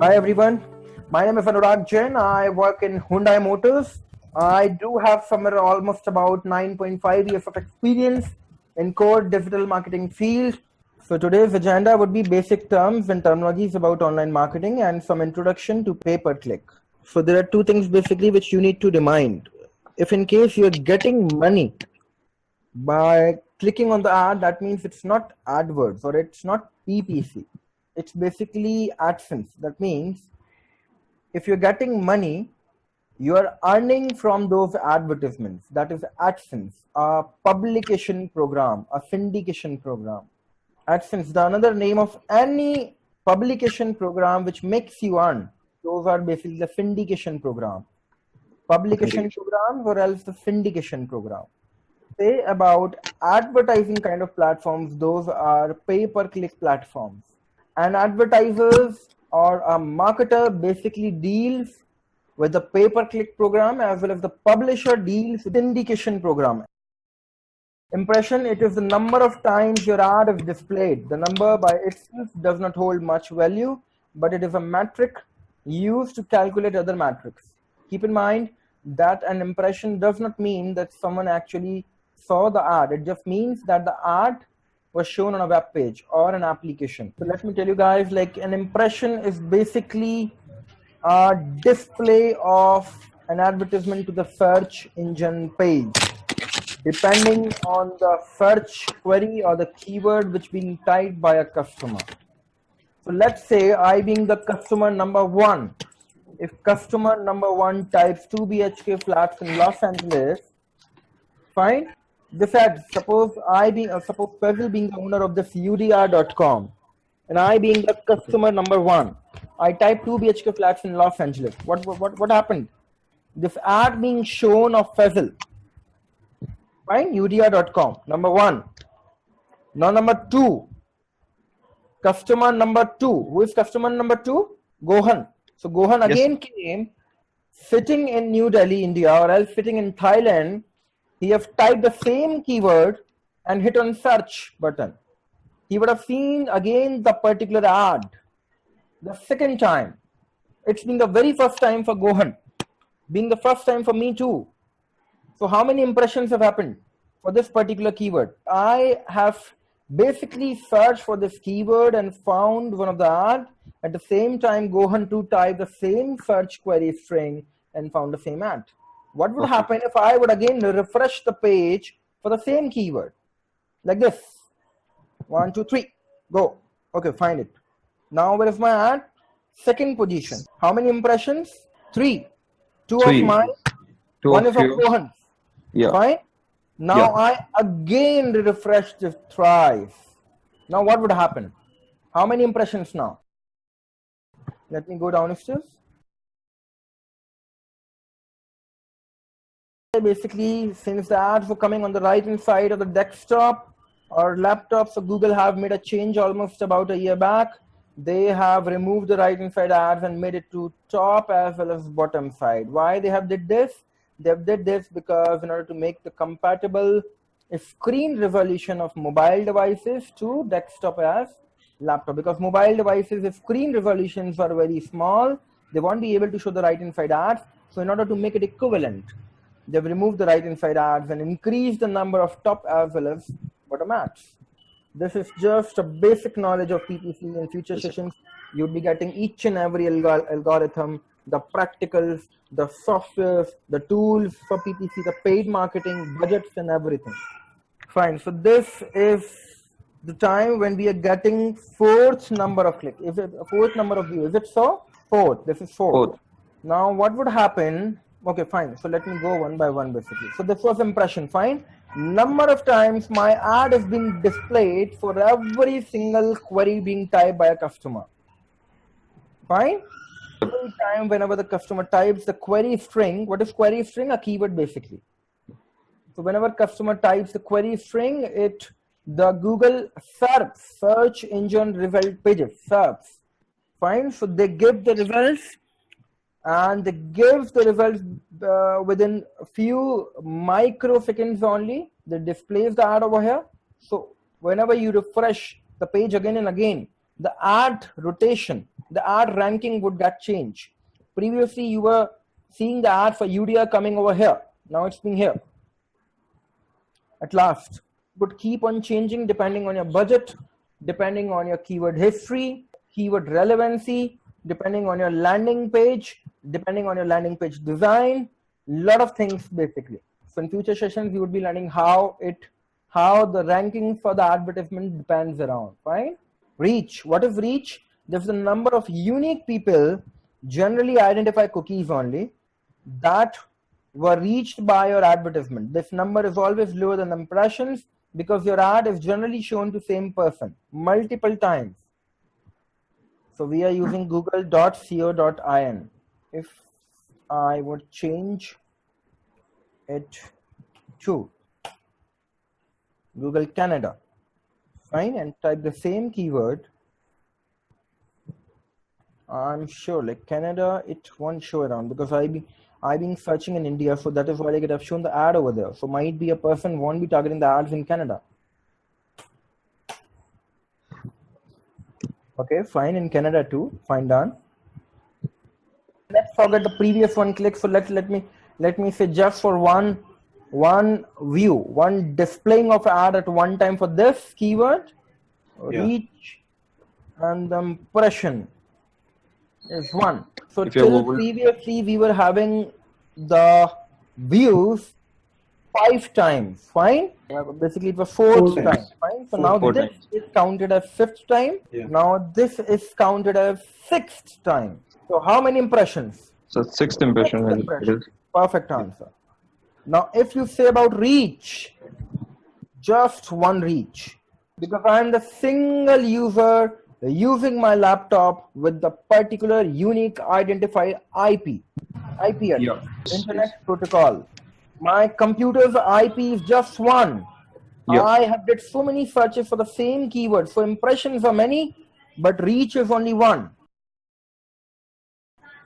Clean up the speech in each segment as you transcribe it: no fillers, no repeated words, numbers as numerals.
Hi everyone, my name is Anurag Jain. I work in Hyundai Motors. I do have somewhere almost about 9.5 years of experience in core digital marketing field. So today's agenda would be basic terms and terminologies about online marketing and some introduction to pay-per-click. So there are two things basically which you need to remind. If in case you're getting money by clicking on the ad, that means it's not AdWords or it's not PPC. It's basically AdSense. That means if you're getting money, you are earning from those advertisements. That is AdSense, a publication program, a syndication program. AdSense, the another name of any publication program which makes you earn. Those are basically the syndication program. Publication program or else the syndication program. Say about advertising kind of platforms, those are pay-per-click platforms. And advertisers or a marketer basically deals with the pay-per-click program as well as the publisher deals with syndication program. Impression, it is the number of times your ad is displayed. The number by itself does not hold much value, but it is a metric used to calculate other metrics. Keep in mind that an impression does not mean that someone actually saw the ad. It just means that the ad was shown on a web page or an application. So let me tell you guys, like an impression is basically a display of an advertisement to the search engine page, depending on the search query or the keyword which being typed by a customer. So let's say I being the customer number one, if customer number one types 2 BHK flats in Los Angeles, fine. This ad, suppose Fazil being the owner of this UDR.com and I being the customer number one, I type 2 BHK flats in Los Angeles. What happened? This ad being shown of Fazil, fine, UDR.com, number one. Now number two, customer number two. Who is customer number two? Gohan. So Gohan again came sitting in New Delhi, India, or else sitting in Thailand. He have typed the same keyword and hit on search button. He would have seen again the particular ad. The second time, it's been the very first time for Gohan, being the first time for me too. So how many impressions have happened for this particular keyword? I have basically searched for this keyword and found one of the ad. At the same time, Gohan too typed the same search query string and found the same ad. What would happen if I would again refresh the page for the same keyword? Like this. 1, 2, 3. Go. Okay, find it. Now where is my ad? Second position. How many impressions? 3. 2 of mine. 1 is of Gohan. Yeah. Fine. Now I again refresh this thrice. Now what would happen? How many impressions now? Let me go downstairs. Basically, since the ads were coming on the right hand side of the desktop or laptop, so Google have made a change almost about a year back. They have removed the right hand side ads and made it to top as well as bottom side. Why they have did this? They have did this because in order to make the compatible screen resolution of mobile devices to desktop as laptop, because mobile devices screen resolutions are very small, they won't be able to show the right hand side ads. So in order to make it equivalent, they've removed the right hand side ads and increased the number of top as well as bottom ads. This is just a basic knowledge of PPC. In future sessions, you'll be getting each and every algorithm, the practicals, the softwares, the tools for PPC, the paid marketing, budgets and everything. Fine. So this is the time when we are getting fourth number of clicks. Is it a fourth number of views? Is it so? Fourth. This is fourth. Now what would happen? Okay, fine. So let me go one by one basically. So this was impression, fine. Number of times my ad is being displayed for every single query being typed by a customer. Fine. Every time whenever the customer types the query string, what is query string? A keyword basically. So whenever customer types the query string, the Google SERPs, search engine result pages, SERPs. Fine. So they give the results. And they give the results within a few microseconds only. They displays the ad over here. So whenever you refresh the page again and again, the ad rotation the ad ranking would get changed. Previously, you were seeing the ad for UDR coming over here. Now it's being here. At last, would keep on changing depending on your budget, depending on your keyword history, keyword relevancy, depending on your landing page, depending on your landing page design, lot of things basically. So in future sessions, you would be learning how the ranking for the advertisement depends around, right? Reach. What is reach? There's the number of unique people, generally identify cookies only, that were reached by your advertisement. This number is always lower than impressions because your ad is generally shown to same person multiple times. So we are using google.co.in. If I would change it to Google Canada, fine, and type the same keyword, I'm sure like Canada, it won't show around because I've been searching in India, so that is why I could have shown the ad over there. So might be a person won't be targeting the ads in Canada. Okay, fine, in Canada too, fine, done. Let's forget the previous one click. So let me say just for one view, one displaying of ad at one time for this keyword, reach and the impression is 1. So till previously we were having the views 5 times, fine. Basically it was 4th time, fine. So now this is counted as 5th time. Now this is counted as 6th time. So how many impressions? So 6th impression. Perfect answer. Now if you say about reach, just 1 reach, because I am the single user using my laptop with the particular unique identified IP address, internet protocol. My computer's IP is just 1. I have did so many searches for the same keyword. So impressions are many, but reach is only 1.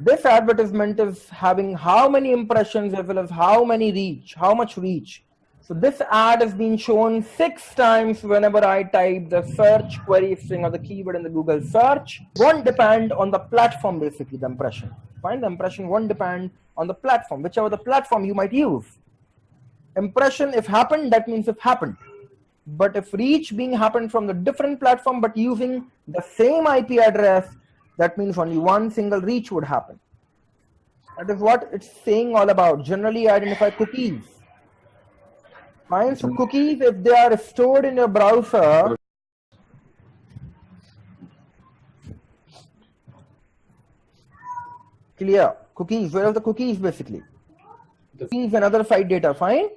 This advertisement is having how many impressions as well as how much reach. So this ad is being shown 6 times whenever I type the search query string or the keyword in the Google search. Won't depend on the platform, basically the impression. Fine, the impression won't depend on the platform, whichever the platform you might use. Impression if happened, that means if happened. But if reach being happened from the different platform but using the same IP address, that means only 1 single reach would happen. That is what it's saying all about. Generally identify cookies. Fine, so cookies, if they are stored in your browser, clear. Cookies, where are the cookies basically? The cookies and other site data, fine?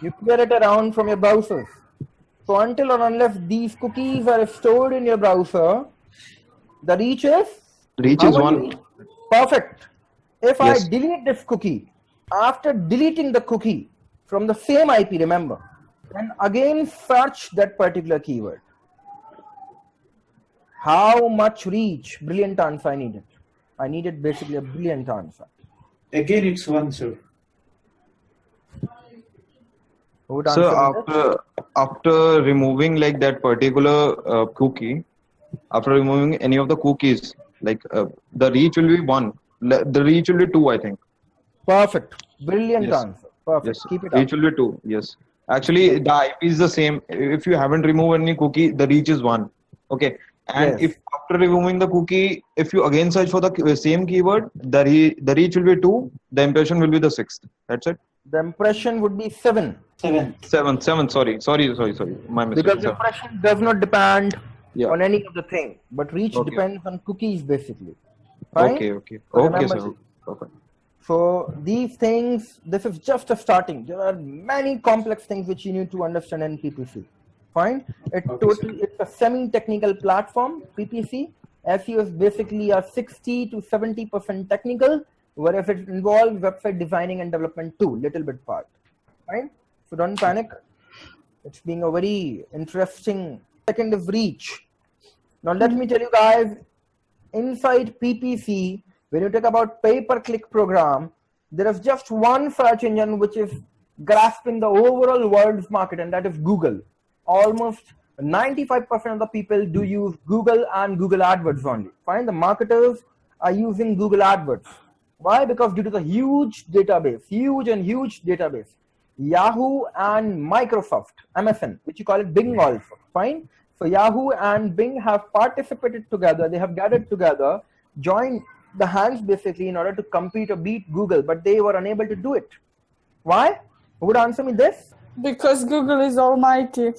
You clear it around from your browsers. So until or unless these cookies are stored in your browser, the reach is? Reach is 1. Perfect. If I delete this cookie, after deleting the cookie from the same IP, remember, and again search that particular keyword, how much reach? Brilliant answer I needed. I needed basically a brilliant answer. Again, it's 1, sir. So after removing like that particular cookie, after removing any of the cookies, like the reach will be 1. The reach will be 2, I think. Perfect. Brilliant answer. Perfect. Yes. Keep it Reach up. will be 2. Yes. Actually, the IP is the same. If you haven't removed any cookie, the reach is 1. Okay. And if after removing the cookie, if you again search for the same keyword, the reach will be 2. The impression will be the 6th. That's it. The impression would be 7. 7. 7. Sorry. My mistake. Because impression does not depend on any of the thing, but reach depends on cookies basically. Fine? Okay, sir. Perfect. So these things, this is just a starting. There are many complex things which you need to understand in PPC. Fine? It's a semi-technical platform, PPC. SEO is basically a 60 to 70% technical, whereas it involves website designing and development too, little bit part. Fine? So don't panic. It's being a very interesting. Second is reach. Now let me tell you guys, inside PPC, when you talk about pay-per-click program, there is just one search engine which is grasping the overall world's market, and that is Google. Almost 95% of the people do use Google and Google AdWords only. Fine, the marketers are using Google AdWords. Why? Because due to the huge database, huge database, Yahoo and Microsoft, MSN, which you call it Bing also. Fine. So Yahoo and Bing have participated together. They have gathered together, joined the hands basically in order to compete or beat Google, but they were unable to do it. Why? Who would answer me this? Because Google is almighty.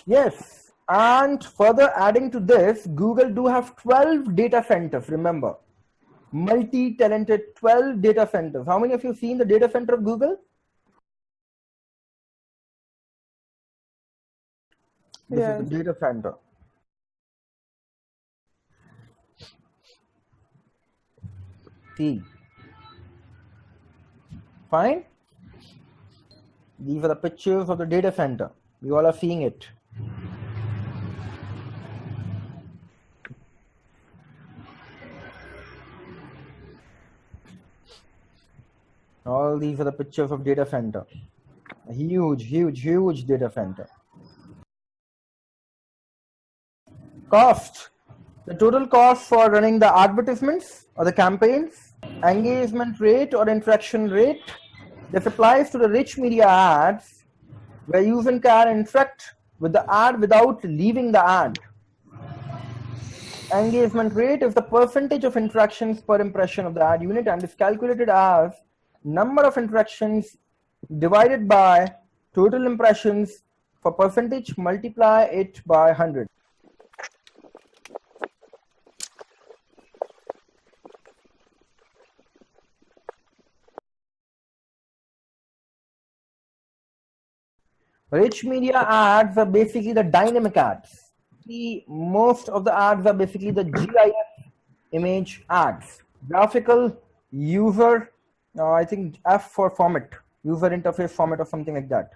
Yes. And further adding to this, Google do have 12 data centers, remember. Multi-talented 12 data centers. How many of you seen the data center of Google? This is the data center. See. Fine. These are the pictures of the data center. You all are seeing it. All these are the pictures of data center. A huge data center. Cost. The total cost for running the advertisements or the campaigns, engagement rate or interaction rate. This applies to the rich media ads where user can interact with the ad without leaving the ad. Engagement rate is the percentage of interactions per impression of the ad unit and is calculated as number of interactions divided by total impressions for percentage, multiply it by 100. Rich media ads are basically the dynamic ads. Most of the ads are basically the GIF image ads. Graphical, user, I think F for format, user interface format or something like that.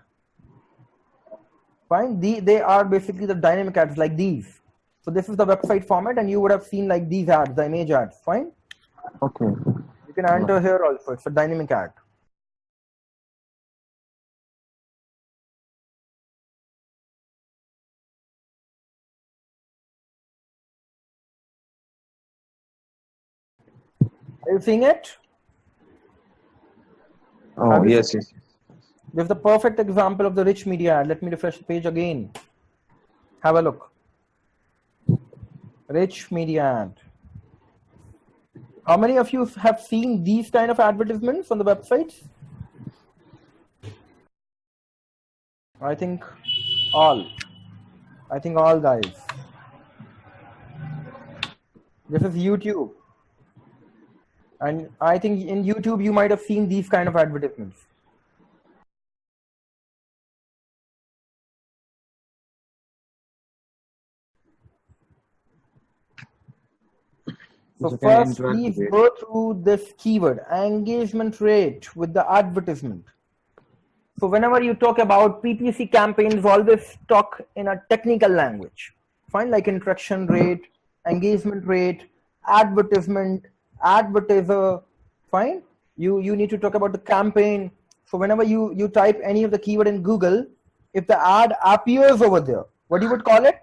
Fine, they are basically the dynamic ads like these. So this is the website format and you would have seen like these ads, the image ads, fine? Okay. You can enter here also, it's a dynamic ad. Are you seeing it? Oh, yes. This is the perfect example of the rich media ad. Let me refresh the page again. Have a look. Rich media ad. How many of you have seen these kind of advertisements on the websites? I think all. I think all guys. This is YouTube. And I think in YouTube you might have seen these kind of advertisements. So first, please go through this keyword, engagement rate with the advertisement. So whenever you talk about PPC campaigns, always talk in a technical language. Fine, like interaction rate, engagement rate, advertisement, advertiser. Fine. You need to talk about the campaign. So whenever you type any of the keyword in Google, if the ad appears over there, what you would call it?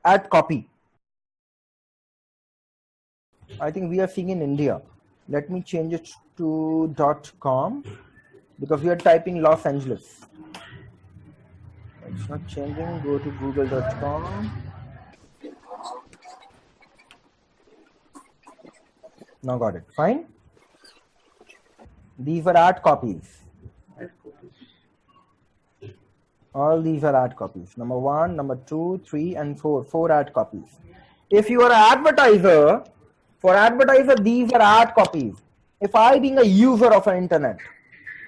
Ad copy. I think we are seeing in India. Let me change it to .com because we are typing Los Angeles. It's not changing. Go to google.com. Now got it. Fine. These are ad copies. All these are ad copies. Number 1, number 2, 3, and 4. 4 ad copies. If you are an advertiser, for advertiser, these are ad copies. If I being a user of an internet,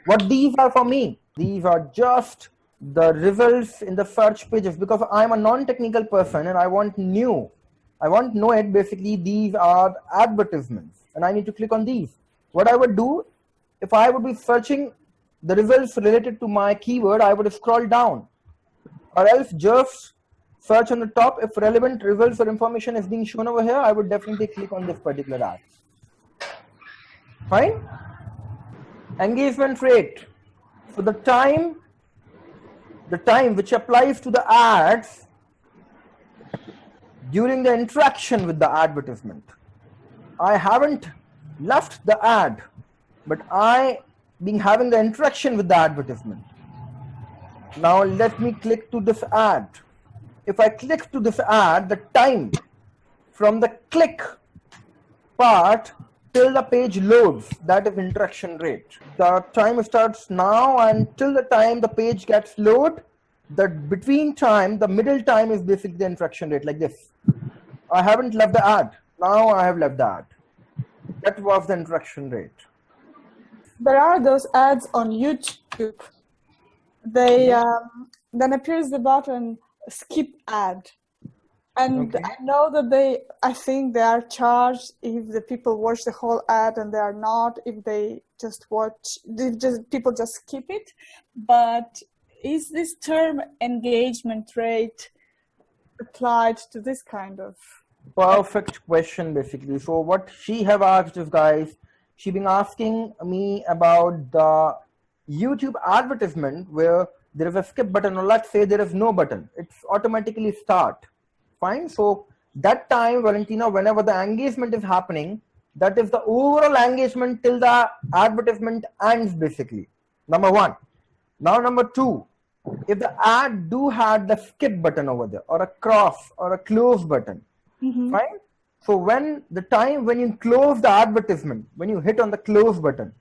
what these are for me? These are just the results in the search pages because I'm a non-technical person and I want know it. Basically, these are advertisements and I need to click on these. What I would do, if I would be searching the results related to my keyword, I would scroll down or else just search on the top. If relevant results or information is being shown over here, I would definitely click on this particular ad. Fine. Engagement rate. So the time the time which applies to the ads during the interaction with the advertisement. I haven't left the ad, but I been having the interaction with the advertisement. Now let me click to this ad. If I click to this ad, the time from the click part till the page loads, that is interaction rate. The time starts now until the time the page gets loaded. The between time, the middle time is basically the interaction rate, like this. I haven't left the ad. Now I have left the ad. That was the interaction rate. There are those ads on YouTube. They then appears the button skip ad. And I know that I think they are charged if the people watch the whole ad, and they are not if they just watch, people just skip it. But is this term engagement rate applied to this kind of? Perfect question, basically. So what she have asked is, guys, she been asking me about the YouTube advertisement where there is a skip button, or let's say there is no button. It's automatically start. Fine. So that time, Valentina, whenever the engagement is happening, that is the overall engagement till the advertisement ends, basically. Number one. Now, number two, if the ad do have the skip button over there, or a cross or a close button, fine. So when the time when you close the advertisement, when you hit on the close button,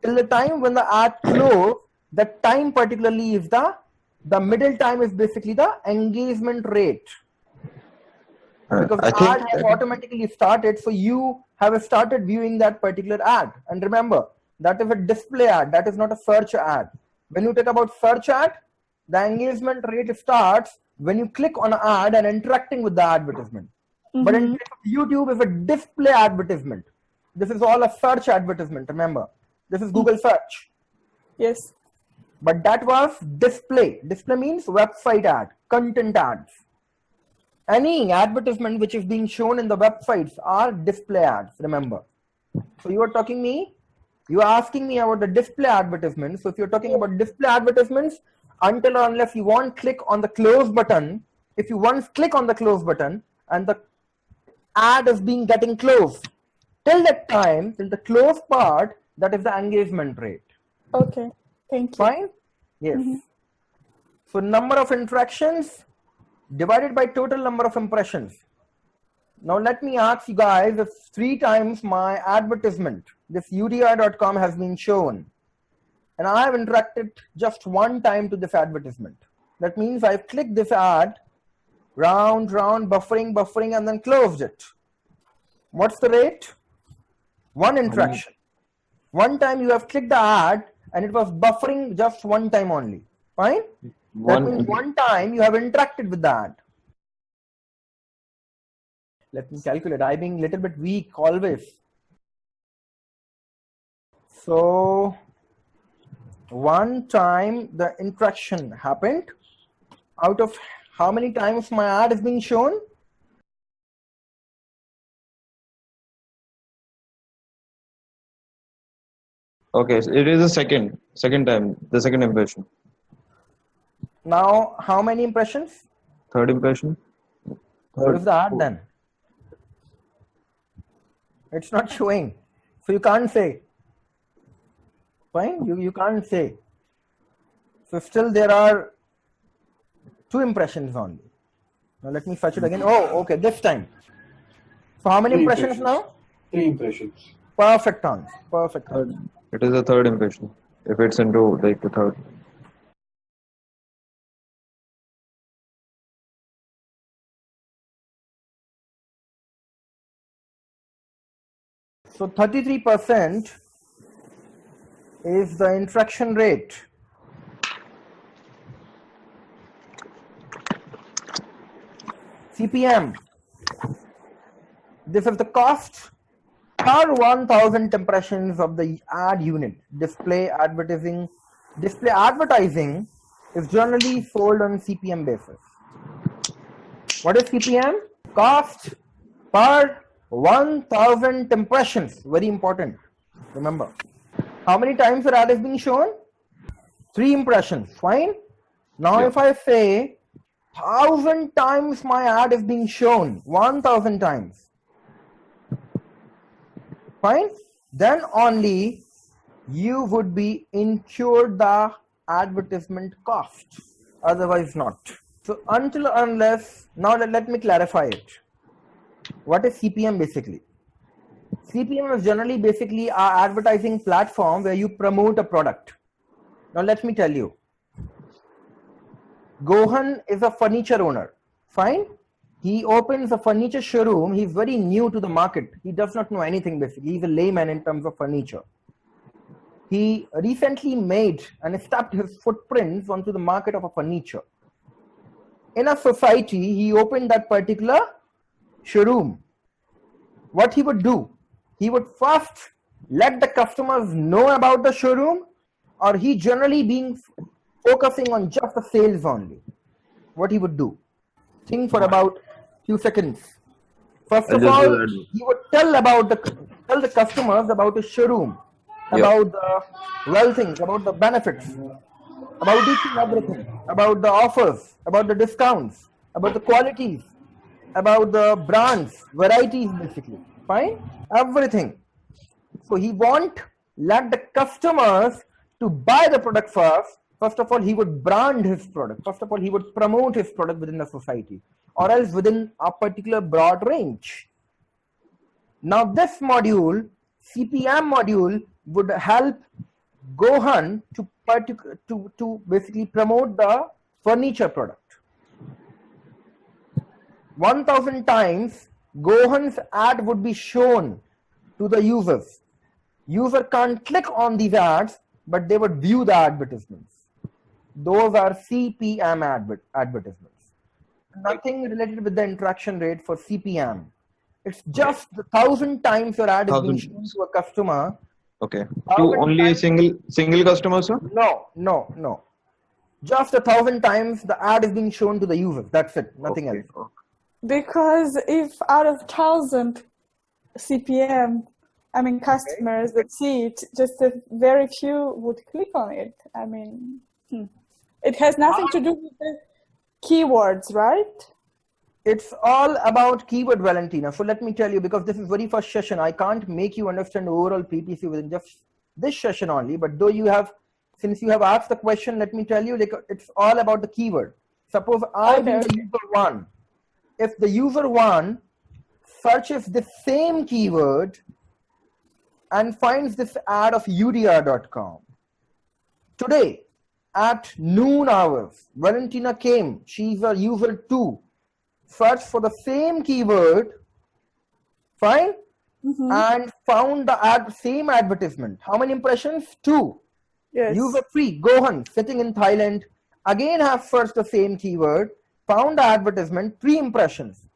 till the time when the ad close, that time particularly is the middle time is basically the engagement rate. Because the ad has automatically started, so you have started viewing that particular ad. And remember, that is a display ad, that is not a search ad. When you talk about search ad, the engagement rate starts when you click on an ad and interacting with the advertisement. But in case of YouTube, is a display advertisement. This is all a search advertisement, remember. This is Google search. Yes. But that was display. Display means website ad, content ads. Any advertisement which is being shown in the websites are display ads, remember. So you are asking me about the display advertisements. So if you're talking about display advertisements, until or unless you won't click on the close button, if you once click on the close button and the ad is getting closed, till that time, till the close part, that is the engagement rate. Okay, thank you. Fine? Yes. So number of interactions divided by total number of impressions. Now let me ask you guys, if 3 times my advertisement, this UDI.com has been shown, and I have interacted just 1 time to this advertisement. That means I've clicked this ad, round, buffering, and then closed it. What's the rate? 1 interaction. 1 time you have clicked the ad and it was buffering just 1 time only. Fine? That means 1 time you have interacted with the ad. Let me calculate. I'm being a little bit weak always. So 1 time the interaction happened. Out of how many times my ad is being shown? Okay, so it is the second time, the second impression. Now, how many impressions? Third impression. What is the ad then? It's not showing. So you can't say. Fine? You can't say. So still there are 2 impressions only. Now let me fetch it again. Oh, okay, this time. So how many impressions now? 3 impressions. Perfect answer. Perfect answer. It is the third impression. If it's into like the third. So 33% is the interaction rate. CPM. This is the cost per 1000 impressions of the ad unit. Display advertising is generally sold on CPM basis. What is CPM? Cost per 1000 impressions. Very important. Remember. How many times the ad is being shown? 3 impressions. Fine. Now Yeah. if I say 1,000 times my ad is being shown, 1,000 times, fine, then only you would be incurred the advertisement cost, otherwise not. So until unless, now let me clarify it. What is CPM basically? CPM is generally basically our advertising platform where you promote a product. Now let me tell you, Gohan is a furniture owner, fine? He opens a furniture showroom. He's very new to the market. He does not know anything basically. He's a layman in terms of furniture. He recently made and stepped his footprints onto the market of a furniture. In a society, he opened that particular showroom. What he would do? He would first let the customers know about the showroom, or he generally being focusing on just the sales only. What he would do? Think for about few seconds. First I'll of just do all, that. he would tell the customers about his showroom, Yeah. about the well things, about the benefits, about each and everything, about the offers, about the discounts, about the qualities, about the brands, varieties basically. Fine? Everything. So he won't let the customers to buy the product first. First of all, he would brand his product. First of all, he would promote his product within the society or else within a particular broad range. Now this module, CPM module, would help Gohan to basically promote the furniture product. 1,000 times Gohan's ad would be shown to the users. User can't click on these ads, but they would view the advertisements. Those are CPM advertisements. Nothing related with the interaction rate for CPM. It's just the 1,000 times your ad is being 1,000 shown times. to a customer. Okay. To 1,000 only a times. single customer, sir? No. Just 1,000 times the ad is being shown to the user. That's it. Nothing Okay. else. Because if out of 1,000 CPM, I mean, customers that see it, just a very few would click on it. I mean, it has nothing to do with the keywords, right? It's all about keyword, Valentina. So let me tell you, because this is very first session, I can't make you understand overall PPC within just this session only. But though you have, since you have asked the question, let me tell you, like, it's all about the keyword. Suppose I be the user one. If the user one searches the same keyword and finds this ad of udr.com, today at noon hours, Valentina came, she's a user 2, searched for the same keyword, fine, and found the same advertisement. How many impressions? 2. Yes. User 3, Gohan, sitting in Thailand, again have searched the same keyword, found the advertisement, 3 impressions.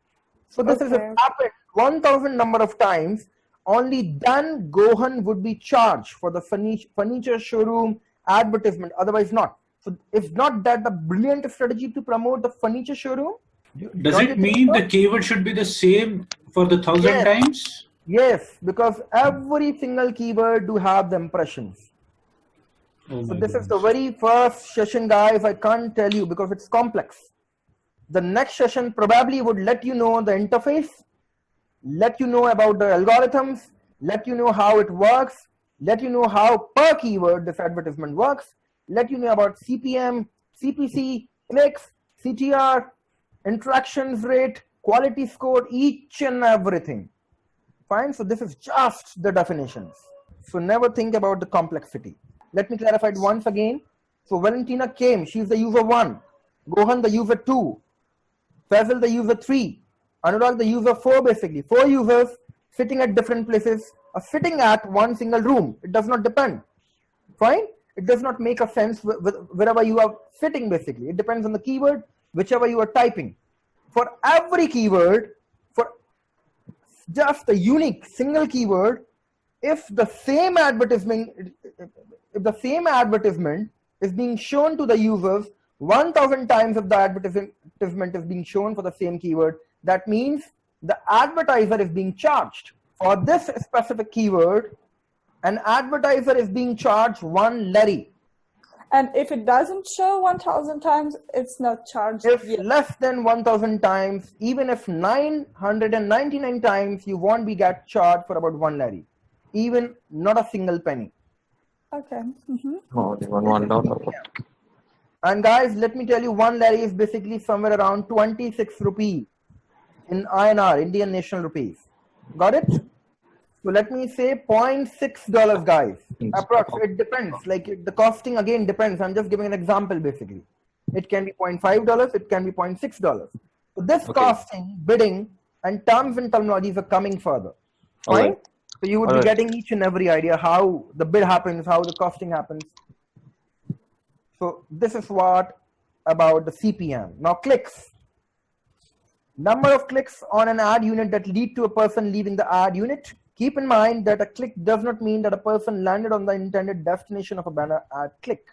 So this is happened 1,000 number of times. Only then Gohan would be charged for the furniture showroom advertisement, otherwise not. So it's not that the brilliant strategy to promote the furniture showroom. Does it mean the keyword should be the same for the 1,000 times? Yes, because every single keyword do have the impressions. Oh So my this is the goodness. very first session, guys. I can't tell you because it's complex. The next session probably would let you know the interface, let you know about the algorithms, let you know how it works, let you know how per keyword this advertisement works, let you know about CPM, CPC, clicks, CTR, interactions rate, quality score, each and everything. Fine, so this is just the definitions. So never think about the complexity. Let me clarify it once again. So Valentina came, she's the user 1, Gohan the user 2, Faisal the user 3, Anurag the user 4, basically 4 users sitting at different places, sitting at one single room. It does not depend. Fine, it does not make a sense wherever you are sitting, basically. It depends on the keyword, whichever you are typing. For every keyword, for just a unique single keyword, if the same advertisement is being shown to the users 1,000 times, if the advertisement is being shown for the same keyword, that means the advertiser is being charged. For this specific keyword, an advertiser is being charged 1 lari. And if it doesn't show 1,000 times, it's not charged If yet. less than 1,000 times, even if 999 times, you won't be get charged for about 1 Larry. Even not a single penny. Okay. Only $1. And guys, let me tell you, 1 Larry is basically somewhere around 26 rupees in INR, Indian national rupees. Got it? So let me say $0.6, guys. Approx. It depends. Like the costing again depends. I'm just giving an example basically. It can be $0.5, it can be $0.6. So this costing, bidding, and terms and terminologies are coming further. Fine? Alright. So you would be getting each and every idea how the bid happens, how the costing happens. So this is what about the CPM. Now clicks. Number of clicks on an ad unit that lead to a person leaving the ad unit. Keep in mind that a click does not mean that a person landed on the intended destination of a banner ad click.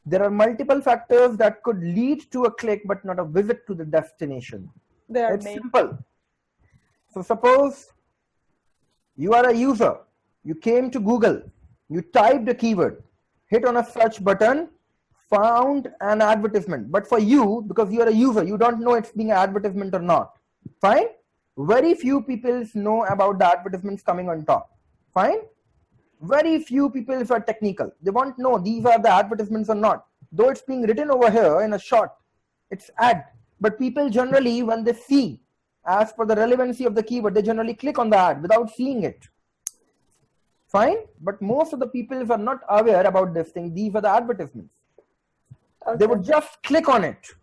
There are multiple factors that could lead to a click but not a visit to the destination. It's simple. So suppose you are a user, you came to Google, you typed a keyword, hit on a search button, found an advertisement. But for you, because you are a user, you don't know it's being an advertisement or not. Fine? Very few people know about the advertisements coming on top. Fine? Very few people are technical. They won't know these are the advertisements or not. Though it's being written over here in a short, it's ad. But people generally, when they see, as per the relevancy of the keyword, they generally click on the ad without seeing it. Fine? But most of the people are not aware about this thing. These are the advertisements. They would just click on it.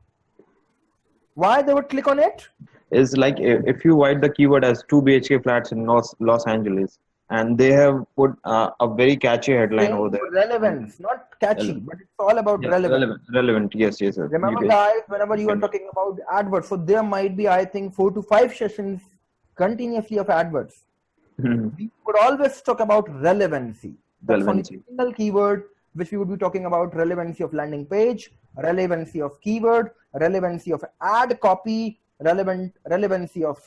Why they would click on it? Is like if you write the keyword as 2 BHK flats in Los Angeles, and they have put a very catchy headline over there. Relevance, not catchy, but it's all about relevance. Relevant, yes. Remember, guys, whenever you are talking about adverts, so there might be, I think, 4 to 5 sessions continuously of adverts. We would always talk about relevancy. That's only a single keyword which we would be talking about: relevancy of landing page, relevancy of keyword, relevancy of ad copy, relevancy of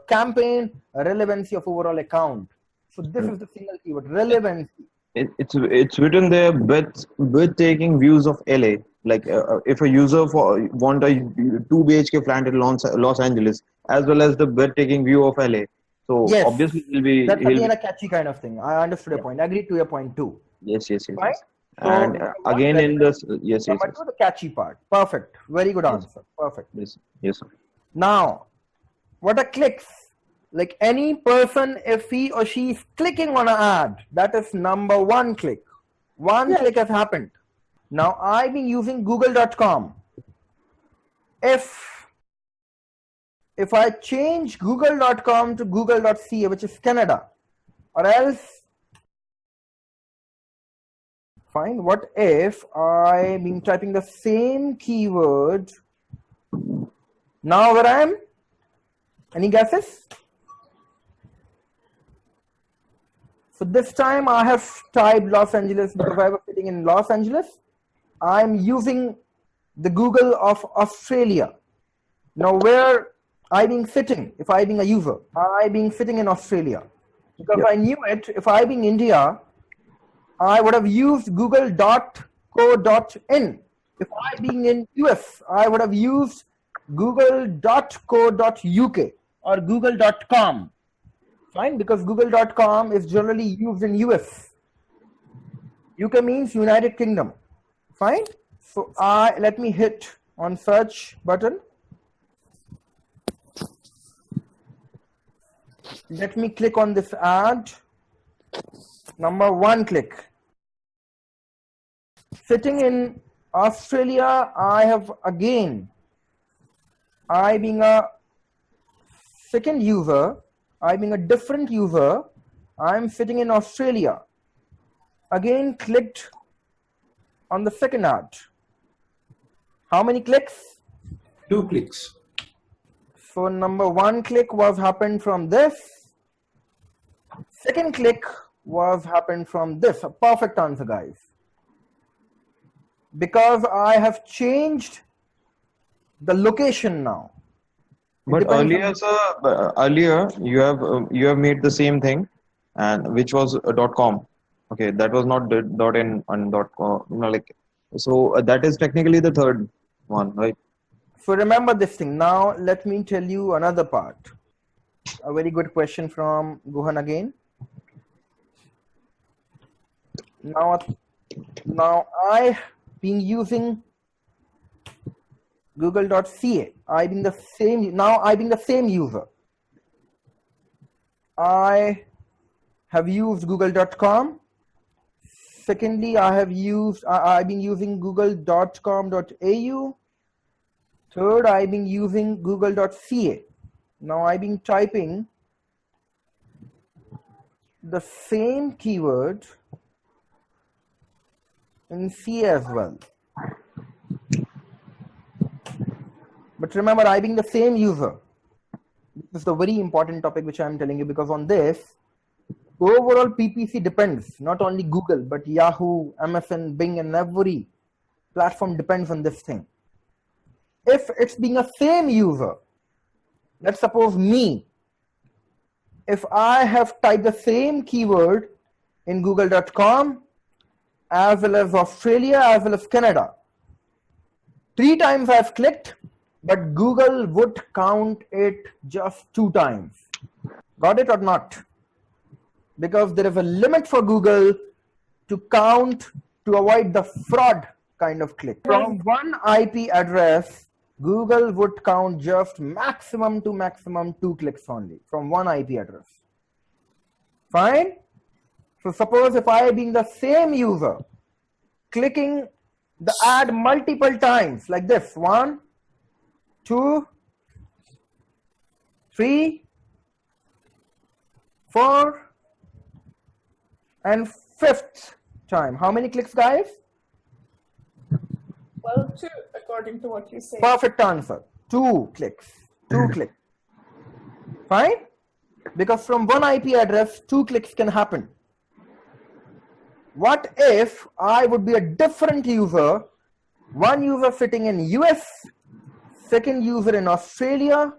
campaign, relevancy of overall account. So this is the single keyword: relevancy. It's written there, bid taking views of LA. Like if a user want a 2 BHK flat in Los Angeles, as well as the bid taking view of LA. So yes, obviously that's again a catchy kind of thing. I understood your point. I agreed to your point too. Yes. Right? And so, again in this, yes. The catchy part. Perfect. Very good answer. Perfect. Yes, sir. Now, what are clicks? Like any person, if he or she is clicking on an ad, that is number 1 click. One click has happened. Now, I've been using google.com. If I change google.com to google.ca, which is Canada, or else, fine, what if I've been typing the same keyword? Now where I am? Any guesses? So this time I have typed Los Angeles because I was sitting in Los Angeles. I'm using the Google of Australia. Now where I being sitting, if I being a user, I being sitting in Australia. Because I knew it, if I being India, I would have used google.co.in. If I being in US, I would have used google.co.uk or google.com. Fine, because google.com is generally used in US. UK means United Kingdom. Fine. So let me hit on search button. Let me click on this ad. Number 1 click. Sitting in Australia, I have again, I being a second user, I being a different user, I'm sitting in Australia. Again, clicked on the second ad. How many clicks? 2 clicks. So number 1 click was happened from this. Second click was happened from this. A perfect answer, guys. Because I have changed the location now. But earlier, sir, earlier you have made the same thing, and which was .com. Okay, that was not .in and .com. You know, like So that is technically the third one, right? So remember this thing. Now let me tell you another part. A very good question from Guhan again. Now I been using google.ca. I've been the same user. I have used google.com. Secondly, I've been using google.com.au. Third, I've been using google.ca. Now I've been typing the same keyword in C as well. But remember, I being the same user. This is the very important topic which I'm telling you, because on this, overall PPC depends, not only Google, but Yahoo, MSN, Bing, and every platform depends on this thing. If it's being a same user, let's suppose me, if I have typed the same keyword in google.com, as well as Australia, as well as Canada, 3 times I've clicked, but Google would count it just 2 times. Got it or not? Because there is a limit for Google to count to avoid the fraud kind of click. From one IP address, Google would count just maximum to maximum 2 clicks only from one IP address. Fine? So suppose if I being the same user, clicking the ad multiple times like this, 1, 2, 3, 4, and 5th time. How many clicks, guys? Well, 2, according to what you say. Perfect answer. 2 clicks. 2 clicks. Fine? Because from one IP address, 2 clicks can happen. What if I would be a different user, one user sitting in US, second user in Australia,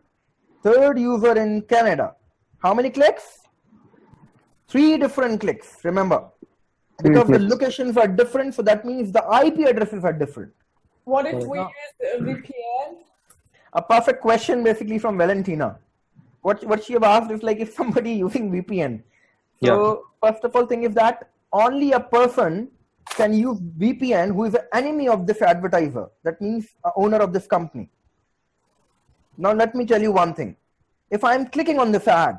third user in Canada? How many clicks? 3 different clicks, remember. Because the locations are different, so that means the IP addresses are different. What if we use a VPN? A perfect question basically from Valentina. What she have asked is like if somebody using VPN. So first of all thing is that only a person can use VPN who is an enemy of this advertiser. That means a owner of this company. Now let me tell you one thing. If I'm clicking on this ad,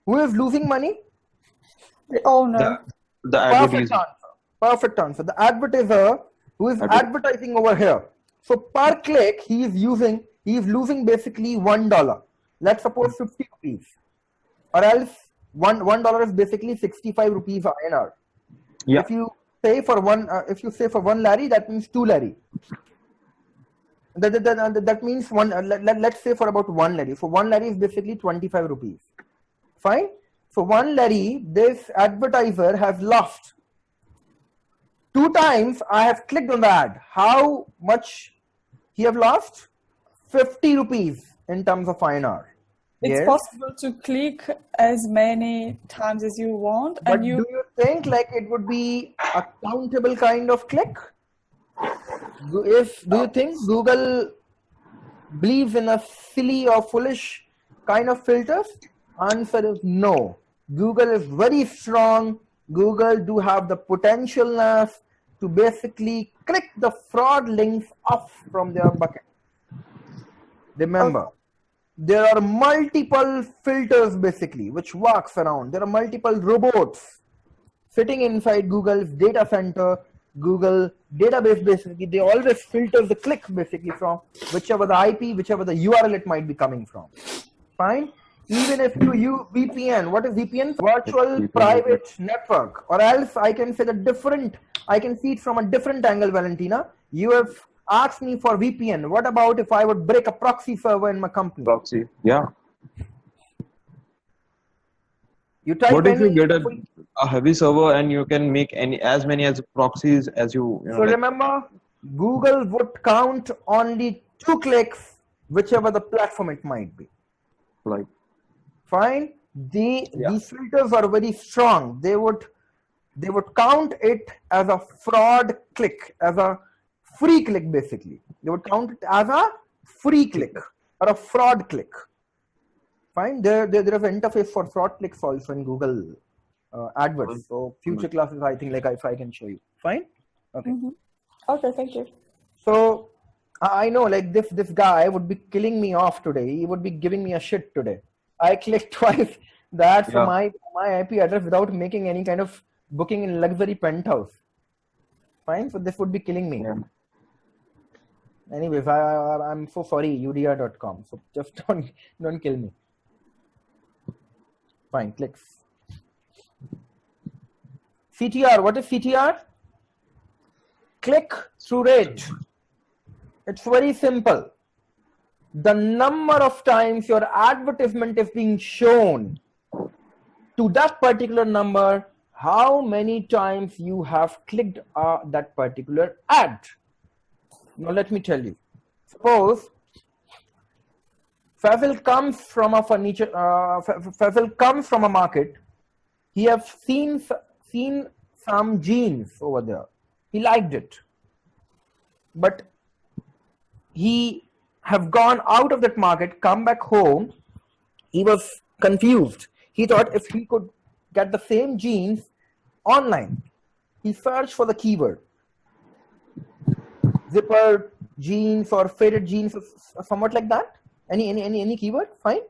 who is losing money? The owner. The advertiser. Perfect answer. The advertiser who is advertising over here. So per click, he is losing basically $1. Let's suppose 50 rupees. Or else $1 is basically 65 rupees INR. Yeah. If you say for one Larry, that means 2 Larry. That means let's say for about 1 Larry. So 1 Larry is basically 25 rupees. Fine. So 1 Larry, this advertiser has lost. 2 times I have clicked on the ad. How much he have lost? 50 rupees in terms of INR. It's possible to click as many times as you want. But do you think like it would be a countable kind of click? Do you think Google believes in a silly or foolish kind of filters? Answer is no. Google is very strong. Google do have the potentialness to basically click the fraud links off from their bucket. Remember, there are multiple filters basically which walks around. There are multiple robots sitting inside Google's data center, Google database basically. They always filter the clicks basically from whichever the IP, whichever the URL it might be coming from. Fine. Even if you use VPN, what is VPN? Virtual private network. Or else I can say I can see it from a different angle, Valentina. You have asked me for VPN. What about if I would break a proxy server in my company? Proxy, yeah. You type what if you get a heavy server and you can make as many as proxies as you know, so remember, Google would count only 2 clicks, whichever the platform it might be. Like. Fine. These filters are very strong. They would count it as a fraud click, as a free click basically. They would count it as a free click or a fraud click. Fine. There is an interface for fraud clicks also in Google AdWords. So future classes, I think, like if I can show you. Fine. Okay. Okay, thank you. So I know like this guy would be killing me off today. He would be giving me a shit today. I clicked twice that for my IP address without making any kind of booking in luxury penthouse. Fine. So this would be killing me. Anyways, I'm so sorry, udr.com. So just don't kill me. Fine, clicks. CTR, what is CTR? Click through rate. It's very simple. The number of times your advertisement is being shown to that particular number, how many times you have clicked that particular ad. Now let me tell you. Suppose Faisal comes from a furniture. Faisal comes from a market. He has seen some jeans over there. He liked it, but he have gone out of that market, come back home. He was confused. He thought if he could get the same jeans online, he searched for the keyword zipper jeans or faded jeans or somewhat like that. Any keyword, fine.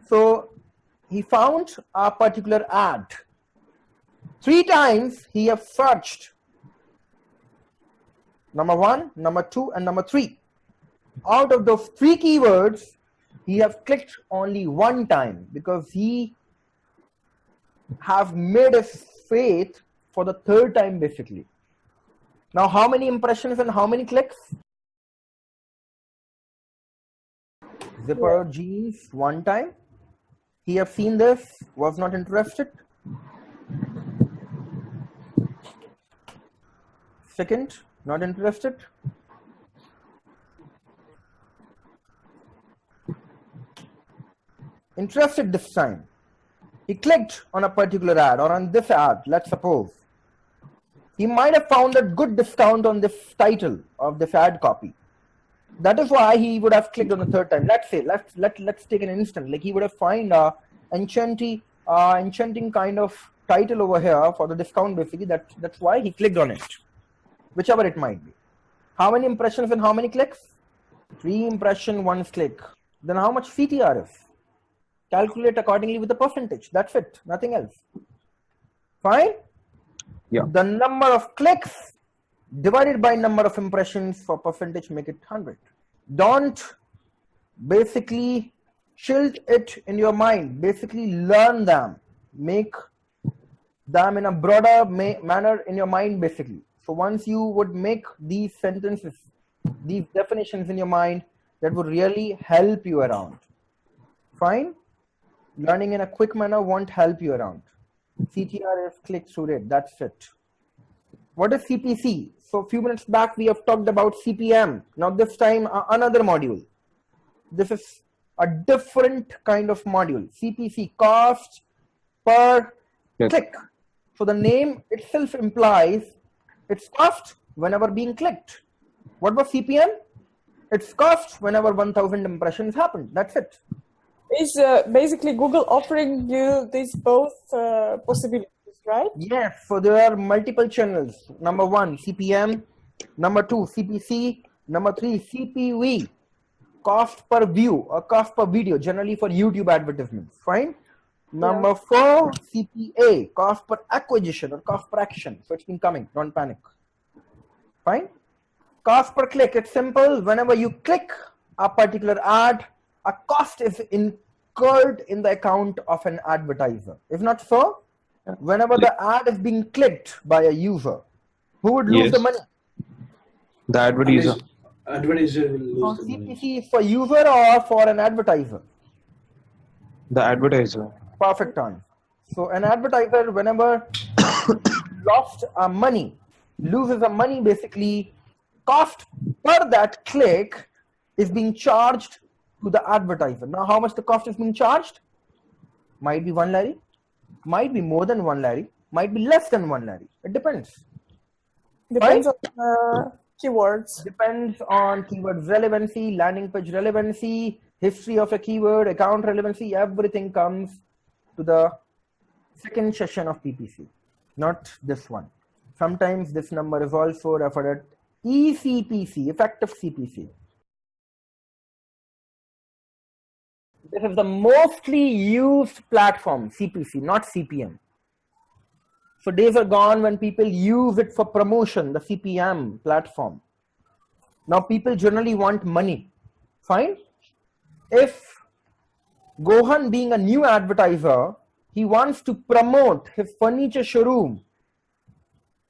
So he found a particular ad. 3 times he have searched. Number 1, number 2, and number 3. Out of those 3 keywords, he have clicked only 1 time because he have made his faith for the 3rd time basically. Now, how many impressions and how many clicks? Zipper jeans 1 time. He have seen this, was not interested. 2nd, not interested. Interested this time. He clicked on a particular ad or on this ad, let's suppose. He might have found a good discount on this title of this ad copy. That is why he would have clicked on the 3rd time. Let's say, let's take an instant. Like he would have found a enchanting kind of title over here for the discount basically. That's why he clicked on it. Whichever it might be. How many impressions and how many clicks? 3 impression, 1 click. Then how much CTR is? Calculate accordingly with the percentage. That's it. Nothing else. Fine? Yeah. The number of clicks divided by number of impressions for percentage, make it 100. Don't basically shield it in your mind. Basically learn them. Make them in a broader manner in your mind basically. So once you would make these sentences, these definitions in your mind, that would really help you around. Fine? Learning in a quick manner won't help you around. CTR is click through rate. That's it. What is CPC? So a few minutes back we have talked about CPM. Now this time another module. This is a different kind of module. CPC, cost per click. So the name itself implies it's cost whenever being clicked. What was CPM? It's cost whenever 1000 impressions happened. That's it. Is basically Google offering you these both possibilities, right? Yes, so there are multiple channels. Number 1, CPM. Number 2, CPC. Number 3, CPV. Cost per view or cost per video, generally for YouTube advertisements. Fine. Number 4, CPA. Cost per acquisition or cost per action. So it's been coming. Don't panic. Fine. Cost per click. It's simple. Whenever you click a particular ad, a cost is incurred in the account of an advertiser. If not so, whenever the ad is being clicked by a user, who would lose the money? The advertiser. Advertiser will lose the money. CPC is for user or for an advertiser? The advertiser. Perfect answer. So an advertiser, whenever lost money, loses a money basically, cost per that click is being charged to the advertiser. Now how much the cost is being charged? Might be 1 Larry, might be more than 1 Larry, might be less than 1 Larry. It depends. Depends on Keywords. Depends on keyword relevancy, landing page relevancy, history of a keyword, account relevancy, everything comes to the second session of PPC, not this one. Sometimes this number is also referred at ECPC, effective CPC. This is the mostly used platform, CPC, not CPM. So days are gone when people use it for promotion, the CPM platform. Now people generally want money. Fine. If Gohan, being a new advertiser, he wants to promote his furniture showroom,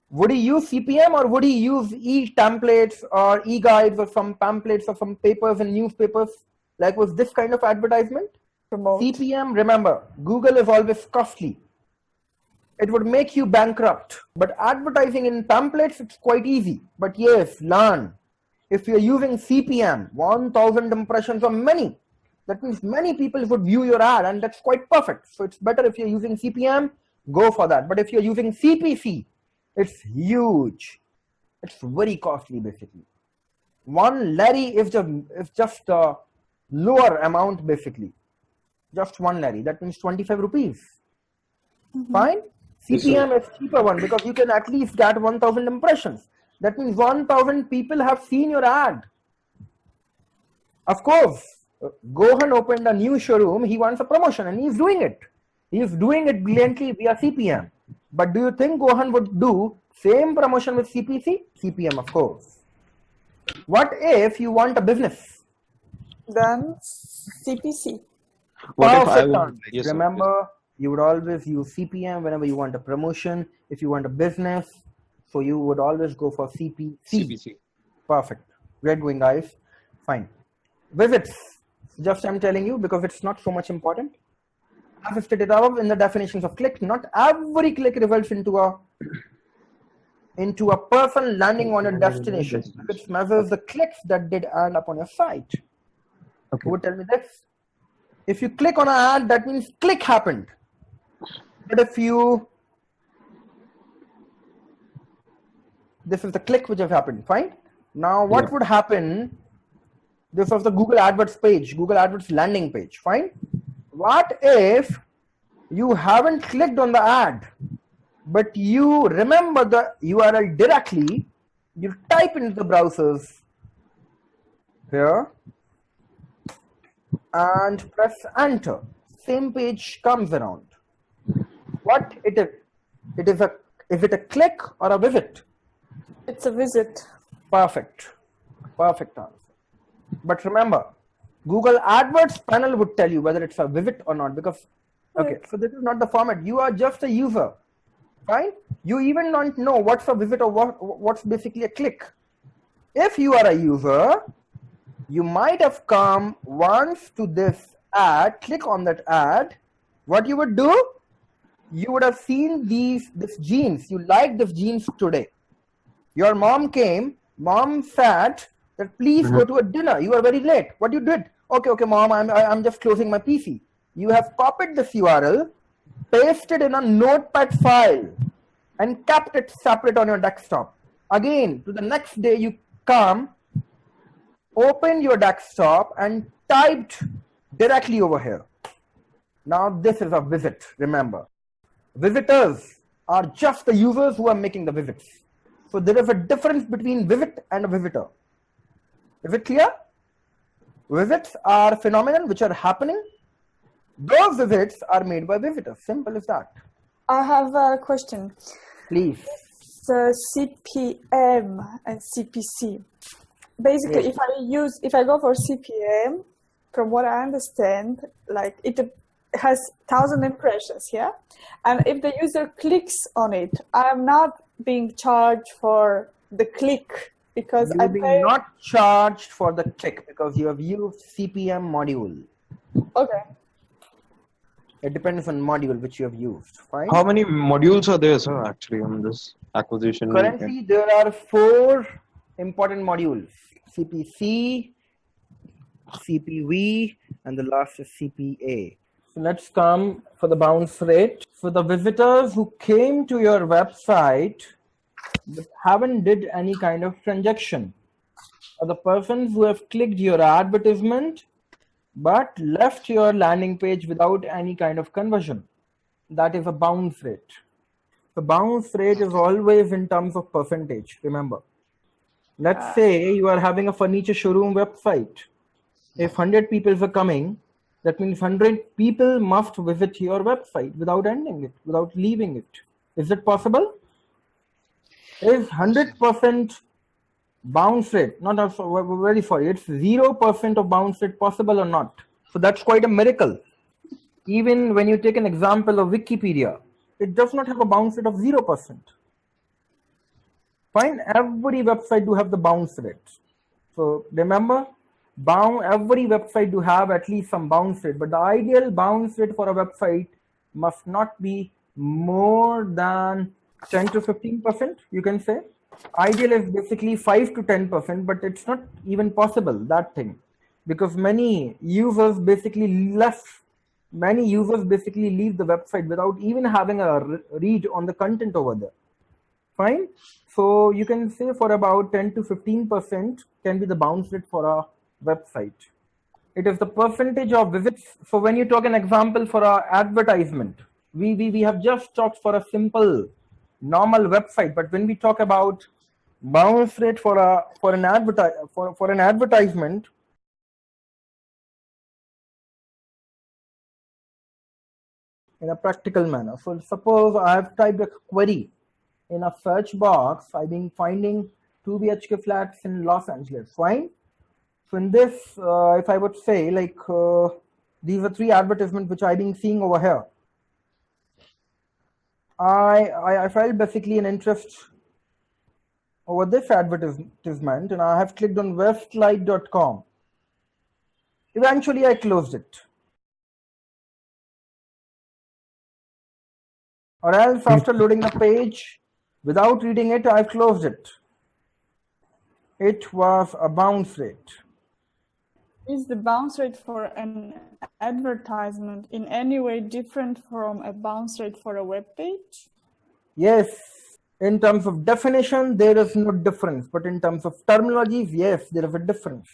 would he use CPM or would he use e-templates or e-guides or some pamphlets or some papers and newspapers? Like was this kind of advertisement? Promote. CPM, remember, Google is always costly. It would make you bankrupt. But advertising in pamphlets, it's quite easy. But yes, learn. If you're using CPM, 1000 impressions or many, that means many people would view your ad and that's quite perfect. So it's better if you're using CPM, go for that. But if you're using CPC, it's huge. It's very costly basically. 1 Larry is just a lower amount basically. Just 1 Larry, that means 25 rupees. Fine. CPM is cheaper one because you can at least get 1000 impressions. That means 1000 people have seen your ad. Of course, Gohan opened a new showroom. He wants a promotion and he's doing it. He's doing it brilliantly via CPM. But do you think Gohan would do same promotion with CPC? CPM, of course. What if you want a business? Then CPC. What if I Perfect would, answer. yes, sir. Remember, you would always use CPM whenever you want a promotion. If you want a business, so you would always go for CPC. CPC. Perfect. Great going, guys. Fine. Visits. Just I'm telling you because it's not so much important. As stated above in the definitions of click, not every click results into a person landing on a destination. It measures the clicks that did end up on your site. Okay. Who would tell me this? If you click on an ad, that means click happened. But if you, this is the click which has happened, fine. Now what would happen? This was the Google AdWords page, Google AdWords landing page, fine. What if you haven't clicked on the ad, but you remember the URL directly, you type into the browsers here and press enter. Same page comes around. What it is? Is it a click or a visit? It's a visit. Perfect. Perfect answer. But remember, Google AdWords panel would tell you whether it's a visit or not because, okay, so this is not the format. You are just a user, right? You even don't know what's a visit or what's basically a click. If you are a user, you might have come once to this ad, click on that ad. What you would do? You would have seen this jeans. You like this jeans today. Your mom came, mom said that please go to a dinner. You are very late. What you did? Okay, mom, I'm just closing my PC. You have copied this URL, pasted in a notepad file and kept it separate on your desktop. Again, to the next day you come, open your desktop and typed directly over here. Now this is a visit, remember. Visitors are just the users who are making the visits. So there is a difference between visit and a visitor. Is it clear? Visits are phenomena which are happening. Those visits are made by visitors. Simple as that. I have a question. Please. The CPM and CPC. Basically, Yes. if I go for CPM, from what I understand, like it has 1000 impressions, yeah? And if the user clicks on it, I am not being charged for the click because You will be not charged for the click because you have used CPM module. Okay. It depends on module which you have used. Fine. How many modules are there, sir, actually on this acquisition? Currently, there are 4 important modules: CPC, CPV, and the last is CPA. So let's come for the bounce rate. For the visitors who came to your website but haven't did any kind of transaction, or the persons who have clicked your advertisement but left your landing page without any kind of conversion, that is a bounce rate. The bounce rate is always in terms of percentage, remember. Let's say you are having a furniture showroom website. If 100 people are coming, that means 100 people must visit your website without ending it, without leaving it. Is it possible? Is 100% bounce rate, not very sorry, it's 0% of bounce rate possible or not? So that's quite a miracle. Even when you take an example of Wikipedia, it does not have a bounce rate of 0%. Fine, every website do have the bounce rate. So remember, every website do have at least some bounce rate, but the ideal bounce rate for a website must not be more than 10 to 15%, you can say. Ideal is basically 5 to 10%, but it's not even possible, that thing, because many users basically leave the website without even having a read on the content over there. Fine. So you can say for about 10 to 15% can be the bounce rate for a website. It is the percentage of visits. So when you talk an example for our advertisement, we have just talked for a simple normal website, but when we talk about bounce rate for an advertisement, in a practical manner. So suppose I have typed a query in a search box. I've been finding 2 BHK flats in Los Angeles. Fine. So in this, if I would say like these are 3 advertisements which I've been seeing over here. I felt basically an interest over this advertisement, and I have clicked on westlight.com. Eventually I closed it. Or else after loading the page, without reading it, I've closed it. It was a bounce rate. Is the bounce rate for an advertisement in any way different from a bounce rate for a web page? Yes. In terms of definition, there is no difference. But in terms of terminologies, yes, there is a difference.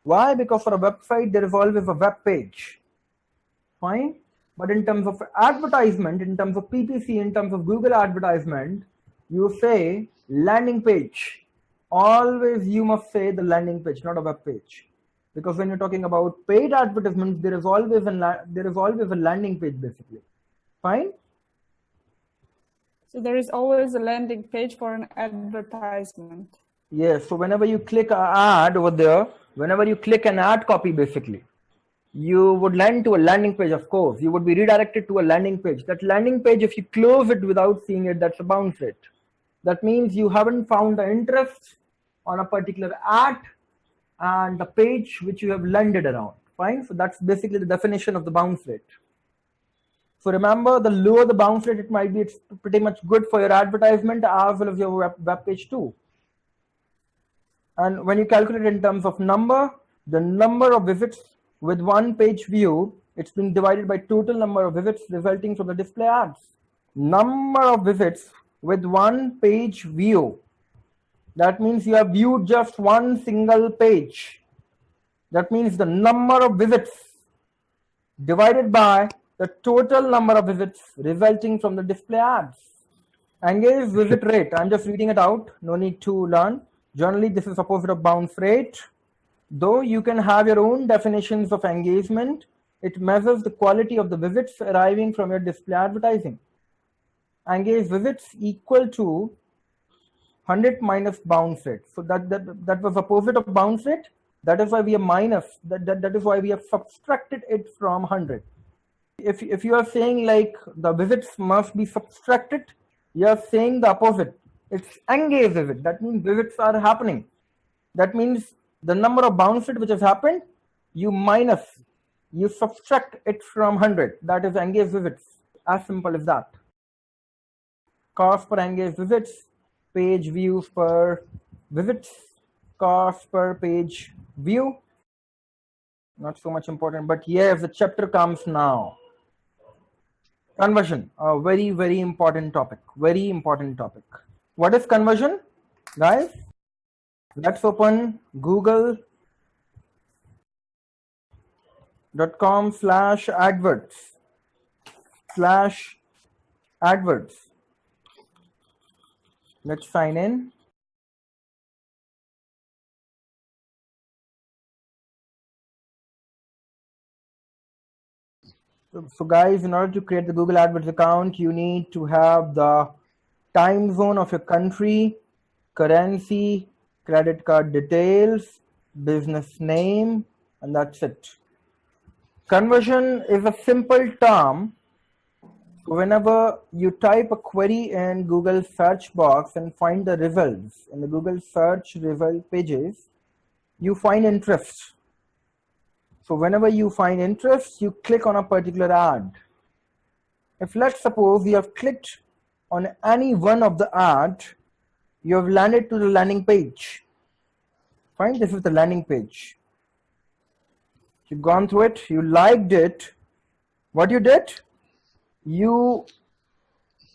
Why? Because for a website, there is always a web page. Fine. But in terms of advertisement, in terms of PPC, in terms of Google advertisement, you say landing page. Always you must say the landing page, not a web page. Because when you're talking about paid advertisements, there is always a landing page basically. Fine? So there is always a landing page for an advertisement. Yes, so whenever you click an ad over there, whenever you click an ad copy basically, you would land to a landing page, of course. You would be redirected to a landing page. That landing page, if you close it without seeing it, that's a bounce rate. That means you haven't found the interest on a particular ad and the page which you have landed around. Fine. So that's basically the definition of the bounce rate. So remember, the lower the bounce rate, it's pretty much good for your advertisement as well as your web page too. And when you calculate in terms of number, the number of visits with one page view, it's been divided by total number of visits resulting from the display ads. Number of visits with one page view. That means you have viewed just one single page. That means the number of visits divided by the total number of visits resulting from the display ads. Engaged visit rate. I'm just reading it out. No need to learn. Generally, this is opposite of bounce rate. Though you can have your own definitions of engagement, it measures the quality of the visits arriving from your display advertising. Engaged visits equal to 100 minus bounce rate. So that was opposite of bounce rate. That is why we have minus. That is why we have subtracted it from 100. If you are saying like the visits must be subtracted, you are saying the opposite. It's engaged visit. That means visits are happening. That means the number of bounce rate which has happened, you subtract it from 100. That is engaged visits. As simple as that. Cost per engaged visits, page views per visits, cost per page view. Not so much important, but yes, the chapter comes now. Conversion, a very, very important topic. Very important topic. What is conversion, guys? Let's open google.com/adwords. Let's sign in. So guys, in order to create the Google AdWords account, you need to have the time zone of your country, currency, credit card details, business name, and that's it. Conversion is a simple term. Whenever you type a query in Google search box and find the results in the Google search result pages, you find interest. So whenever you find interest, you click on a particular ad. If let's suppose you have clicked on any one of the ad, you have landed to the landing page. Fine, this is the landing page. You've gone through it, you liked it. What you did? You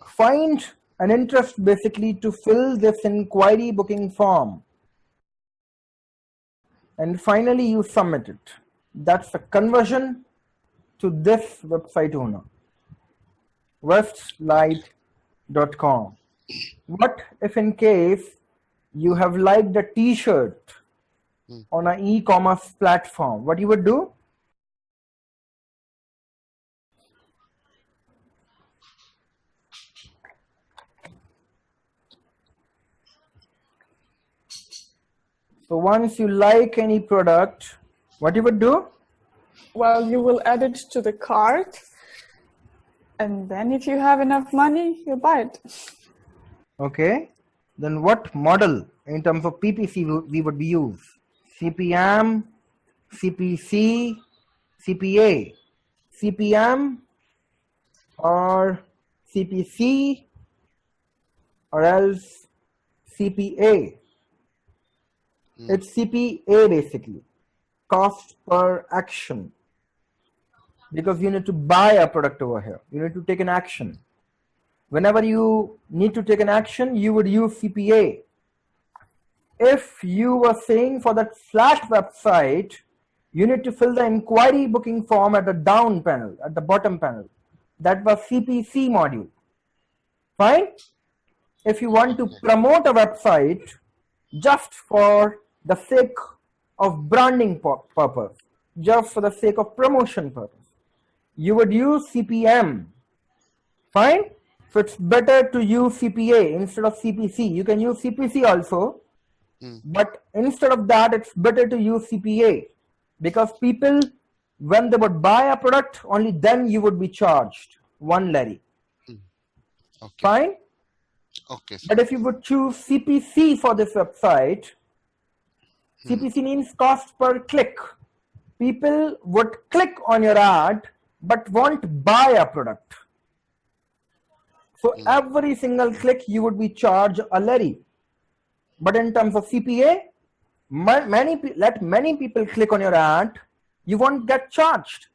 find an interest basically to fill this inquiry booking form. And finally you submit it. That's a conversion to this website owner, westlight.com. What if in case you have liked a t-shirt on an e-commerce platform? What you would do? So once you like any product, what you would do? Well, you will add it to the cart, and then if you have enough money, you buy it. Okay. Then what model in terms of PPC we would use? CPM, CPC, CPA. CPM or CPC or else CPA. It's CPA basically, cost per action, because you need to buy a product over here. You need to take an action. Whenever you need to take an action, you would use CPA. If you were saying for that flash website, you need to fill the inquiry booking form at the down panel, at the bottom panel. That was CPC module. Fine? If you want to promote a website just for the sake of branding purpose, just for the sake of promotion purpose, you would use CPM. Fine? So it's better to use CPA instead of CPC. You can use CPC also, but instead of that, it's better to use CPA, because people, when they would buy a product, only then you would be charged 1 Larry. Okay. Fine? Okay, sir. But if you would choose CPC for this website, CPC means cost per click. People would click on your ad but won't buy a product. So every single click you would be charged a Larry. But in terms of CPA, let many people click on your ad, you won't get charged,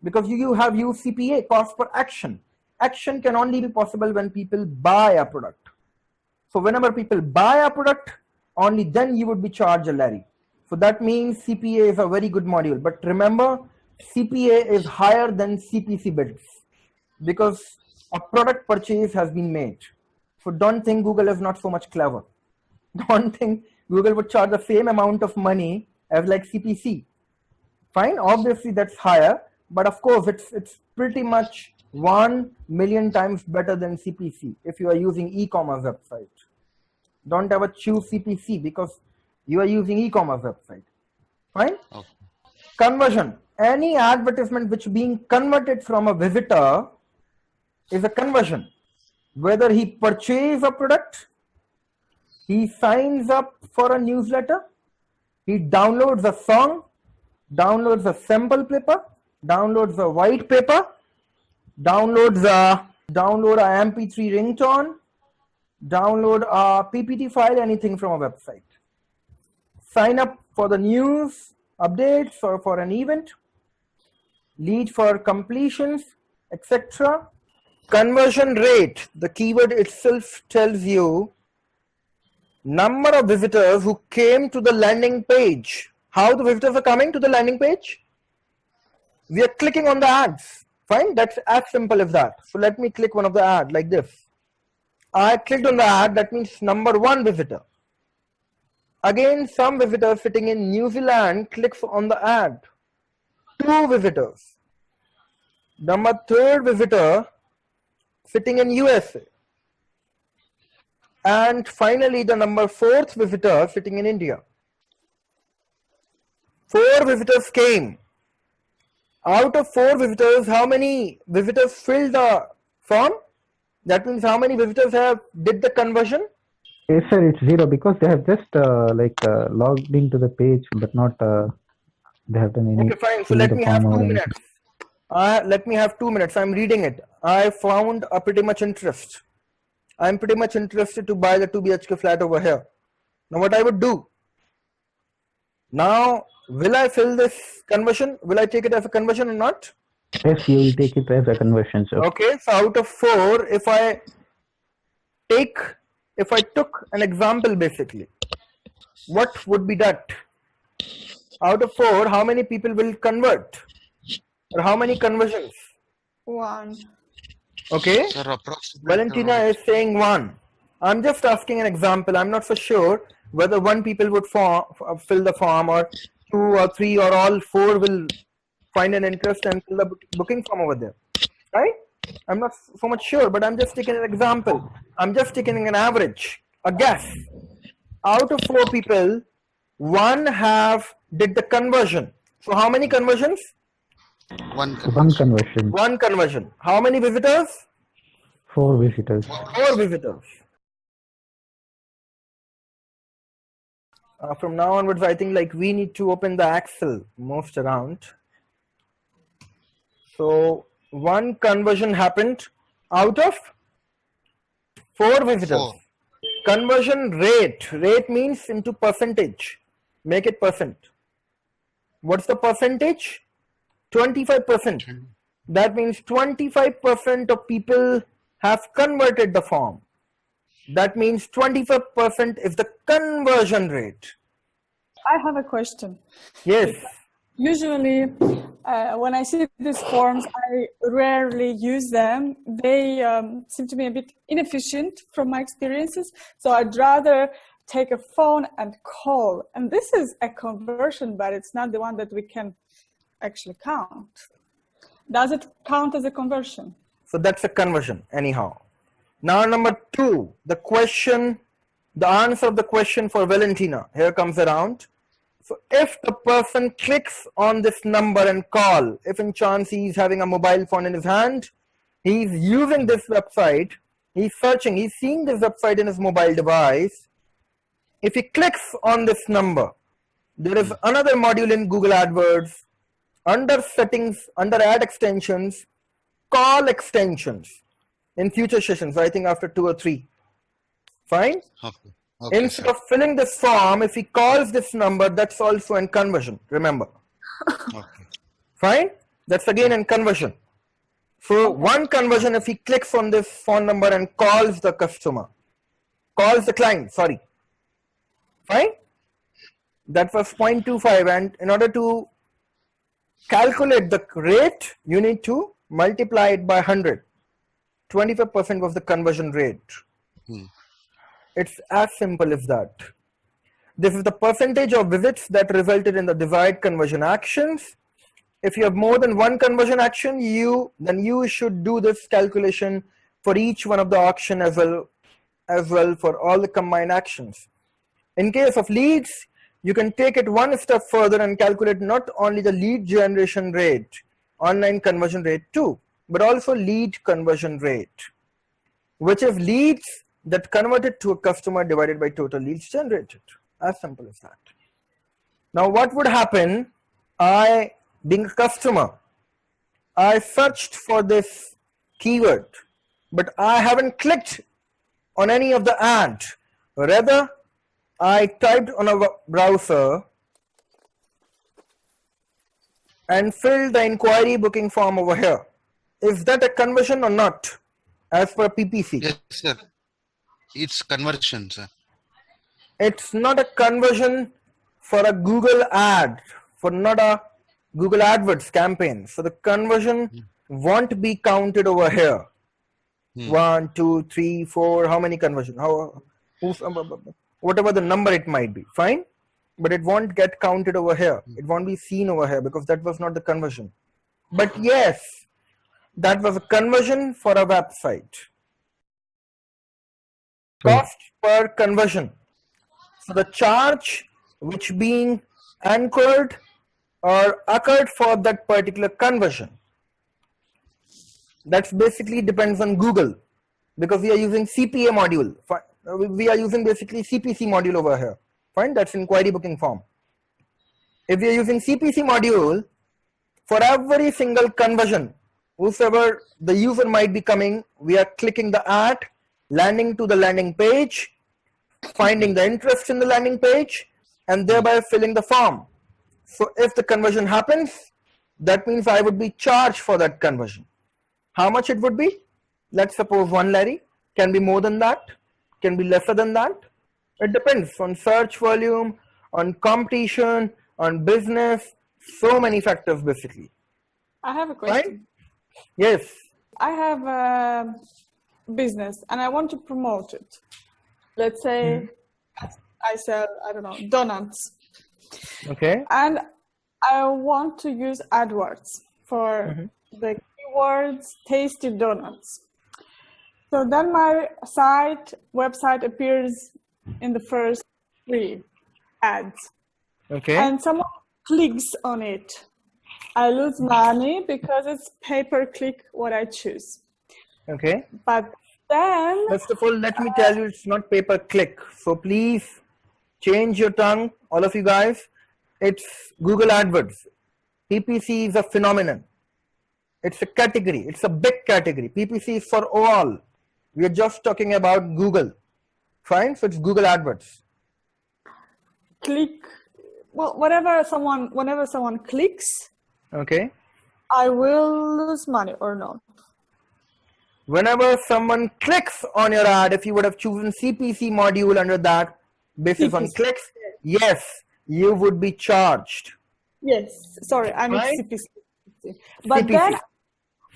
because you have used CPA, cost per action. Action can only be possible when people buy a product. So whenever people buy a product, only then you would be charged a Larry. So that means CPA is a very good module. But remember, CPA is higher than CPC bids, because a product purchase has been made. So don't think Google is not so much clever. Don't think Google would charge the same amount of money as like CPC. Fine, obviously that's higher, but of course it's pretty much 1 million times better than CPC if you are using e-commerce website. Don't ever choose CPC because you are using e-commerce website. Fine? Okay. Conversion. Any advertisement which being converted from a visitor is a conversion. Whether he purchases a product, he signs up for a newsletter, he downloads a song, downloads a sample paper, downloads a white paper, download a MP3 ringtone, download a PPT file, anything from a website. Sign up for the news, updates, or for an event, lead for completions, etc. Conversion rate, the keyword itself tells you number of visitors who came to the landing page. How the visitors are coming to the landing page? We are clicking on the ads. Fine, that's as simple as that. So let me click one of the ad like this. I clicked on the ad, that means number 1 visitor. Again, some visitor sitting in New Zealand clicks on the ad. 2 visitors. Number 3rd visitor sitting in USA. And finally, the number 4th visitor sitting in India. 4 visitors came. Out of 4 visitors, how many visitors filled the form? That means how many visitors did the conversion? Yes, sir, it's 0 because they have just logged into the page, but not they have done any. Okay, fine. So let me have 2 minutes. Let me have 2 minutes. I'm reading it. I found a pretty much interest. I'm pretty much interested to buy the 2 BHK flat over here. Now what I would do? Now, will I fill this conversion? Will I take it as a conversion or not? Yes, you will take it as a conversion, sir. Okay, so out of 4, if I took an example basically, what would be that? Out of 4, how many people will convert? Or how many conversions? 1. Okay, Sir, approximately. Valentina is saying 1. I'm just asking an example. I'm not for sure whether 1 people would fill the form, or 2 or 3 or all 4 will find an interest and fill the booking form over there, right? I'm not so much sure, but I'm just taking an example. I'm just taking an average, a guess. Out of 4 people, 1 did the conversion. So how many conversions? 1 conversion. 1 conversion. How many visitors? 4 visitors. 4 visitors. From now onwards, I think like we need to open the Excel most around. So 1 conversion happened out of 4 visitors. 4. Conversion rate. Rate means into percentage. Make it percent. What's the percentage? 25%. That means 25% of people have converted the form. That means 25% is the conversion rate. I have a question. Yes. Usually, when I see these forms, I rarely use them. They seem to be a bit inefficient from my experiences. So I'd rather take a phone and call. And this is a conversion, but it's not the one that we can actually count. Does it count as a conversion? So that's a conversion anyhow. Now number 2, the answer of the question for Valentina. Here comes around. So if the person clicks on this number and call, if in chance he's having a mobile phone in his hand, he's using this website, he's searching, he's seeing this website in his mobile device. If he clicks on this number, there is another module in Google AdWords, under settings, under ad extensions, call extensions in future sessions, I think after 2 or 3. Fine? Okay. Okay, Instead sir. of filling this form, if he calls this number, that's also in conversion, remember. Okay. Fine? That's again in conversion. So 1 conversion if he clicks on this phone number and calls the customer, calls the client, sorry. Fine? That was 0.25, and in order to calculate the rate, you need to multiply it by 100. 25% was the conversion rate. It's as simple as that. This is the percentage of visits that resulted in the desired conversion actions. If you have more than 1 conversion action, then you should do this calculation for each one of the auction as well for all the combined actions. In case of leads, you can take it 1 step further and calculate not only the lead generation rate, online conversion rate too, but also lead conversion rate, which is leads that converted to a customer divided by total leads generated. As simple as that. Now what would happen, being a customer, I searched for this keyword, but I haven't clicked on any of the ad. Rather, I typed on a browser and filled the inquiry booking form over here. Is that a conversion or not, as per PPC? Yes, sir. It's conversion, sir. It's not a conversion for a Google ad, for not a Google AdWords campaign. So the conversion won't be counted over here. 1, 2, 3, 4, how many conversion? Whatever the number it might be, fine. But it won't get counted over here. It won't be seen over here because that was not the conversion. But yes, that was a conversion for a website. Cost per conversion. So the charge which being anchored or occurred for that particular conversion. That's basically depends on Google because we are using CPA module. We are using basically CPC module over here. Fine, that's inquiry booking form. If we are using CPC module, for every single conversion, whosoever the user might be coming, we are clicking the ad, landing to the landing page, finding the interest in the landing page, and thereby filling the form. So if the conversion happens, that means I would be charged for that conversion. How much it would be? Let's suppose 1 Larry, can be more than that, can be lesser than that. It depends on search volume, on competition, on business, so many factors basically. I have a question. Right? Yes. I have a business and I want to promote it. Let's say I sell, I don't know, donuts. Okay. And I want to use AdWords for the keywords tasty donuts. So then my website appears in the first 3 ads. Okay. And someone clicks on it. I lose money because it's pay-per-click what I choose. Okay. But then... First of all, let me tell you, it's not pay-per-click. So please change your tongue, all of you guys. It's Google AdWords. PPC is a phenomenon. It's a category. It's a big category. PPC is for all. We are just talking about Google. Fine? So it's Google AdWords. Click. Well, whenever someone clicks, okay, I will lose money or not. Whenever someone clicks on your ad, if you would have chosen CPC module under that basis on clicks, yes, you would be charged. Yes, sorry, I mean right? CPC. But then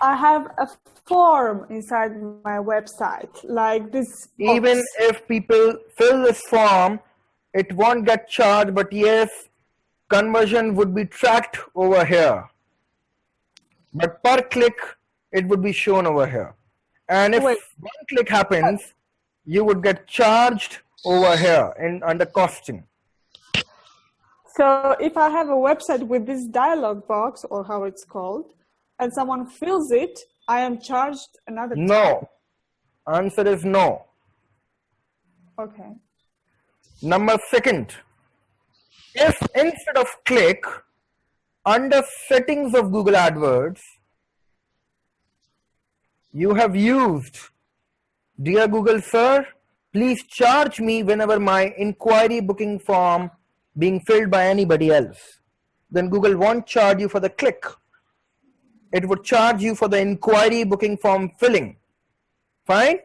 I have a form inside my website, like this. Even if people fill this form, it won't get charged, but yes, conversion would be tracked over here. But per click, it would be shown over here. And if 1 click happens, you would get charged over here under costing. So if I have a website with this dialog box, or how it's called, and someone fills it, I am charged another time. No. Answer is no. Okay. Number 2, if instead of click, under settings of Google AdWords, you have used, dear Google sir, please charge me whenever my inquiry booking form being filled by anybody else, then Google won't charge you for the click. It would charge you for the inquiry booking form filling. Fine?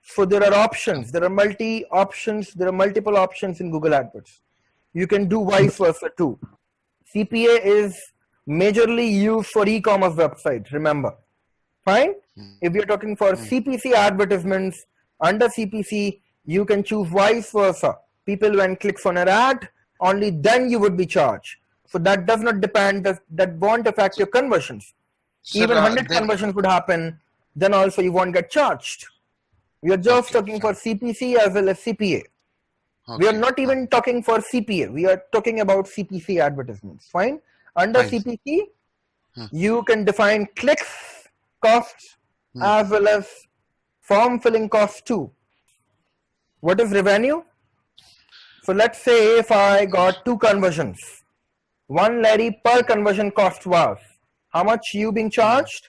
So there are options, there are multiple options in Google AdWords. You can do vice versa too. CPA is majorly used for e-commerce websites, remember. Fine? If you're talking for CPC advertisements, under CPC, you can choose vice versa. People when clicks on an ad, only then you would be charged. So that does not depend, that won't affect your conversions. Sir, even 100 conversions would happen, then also you won't get charged. We are just talking for CPC as well as CPA. We are not even talking for CPA. We are talking about CPC advertisements. Fine. Under CPC, you can define clicks costs as well as form filling costs too. What is revenue? So let's say if I got 2 conversions, 1 Larry per conversion cost was, how much you being charged?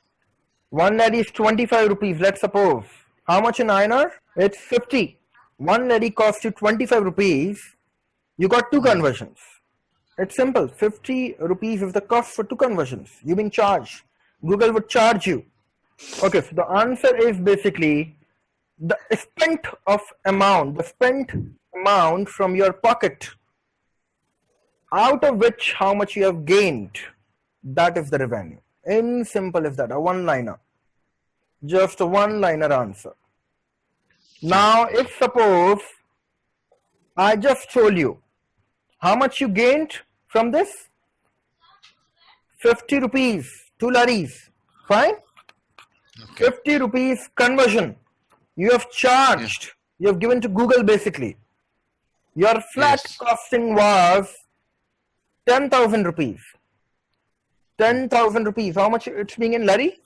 1 Larry is 25 rupees, let's suppose. How much in INR? It's 50. 1 Larry costs you 25 rupees. You got 2 conversions. It's simple. 50 rupees is the cost for 2 conversions. You've been charged. Google would charge you. Okay, so the answer is basically the spent of amount, the spent amount from your pocket, out of which how much you have gained, that is the revenue. In simple as that, a one-liner. Just a one-liner answer. Now, if suppose I just told you how much you gained from this, 50 rupees, 2 laris, fine? Okay. 50 rupees conversion. You have charged, you have given to Google basically. Your flat Yes. costing was 10,000 rupees. 10,000 rupees. How much it's being in lari?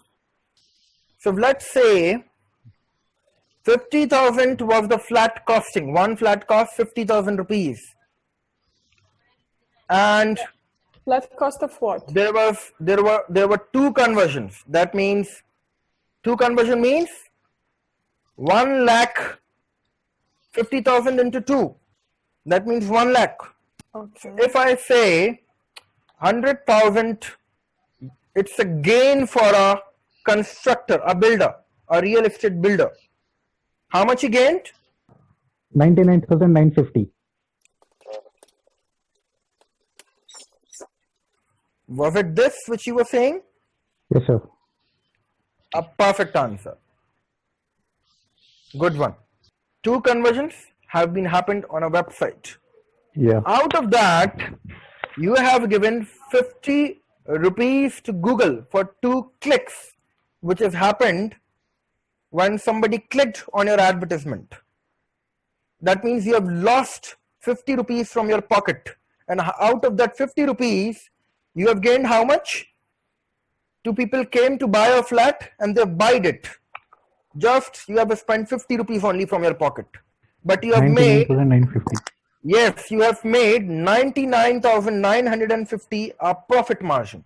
So let's say 50,000 was the flat costing. One flat cost 50,000 rupees. And Flat cost of what? there were two conversions. That means two conversion means 1 lakh 50,000 into 2. That means 1 lakh. Okay. If I say 100,000, it's a gain for a constructor, a builder, a real estate builder. How much he gained? 99,950. Was it this which you were saying? Yes, sir. A perfect answer. Good one. Two conversions have been happened on a website. Yeah. Out of that, you have given 50 rupees to Google for 2 clicks, which has happened when somebody clicked on your advertisement. That means you have lost 50 rupees from your pocket. And out of that 50 rupees, you have gained how much? 2 people came to buy a flat and they bought it. Just you have spent 50 rupees only from your pocket. But you have made, 99,950. yes, you have made 99,950 a profit margin.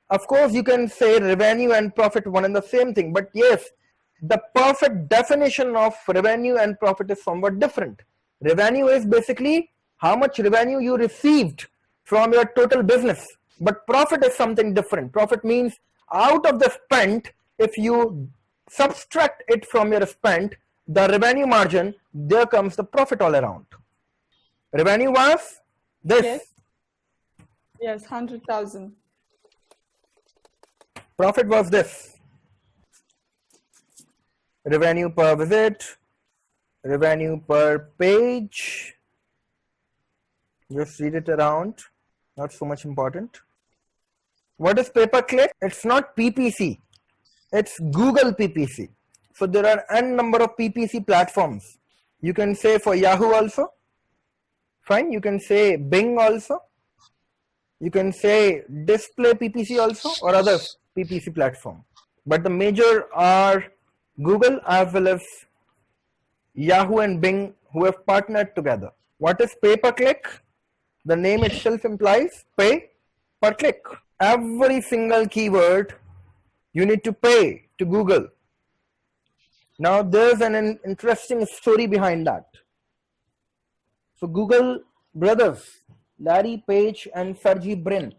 Of course, you can say revenue and profit one and the same thing. But yes, the perfect definition of revenue and profit is somewhat different. Revenue is basically how much revenue you received from your total business. But profit is something different. Profit means out of the spent, if you subtract it from your spent, the revenue margin, there comes the profit all around. Revenue was this. Yes. Yes, 100,000. Profit was this. Revenue per visit, revenue per page. Just read it around. Not so much important. What is pay-per-click? It's not PPC. It's Google PPC. So there are n number of PPC platforms. You can say for Yahoo also. Fine. You can say Bing also. You can say display PPC also or other PPC platform. But the major are Google as well as Yahoo and Bing who have partnered together. What is pay-per-click? The name itself implies pay per click. Every single keyword you need to pay to Google. Now there's an interesting story behind that. So Google brothers, Larry Page and Sergey Brin,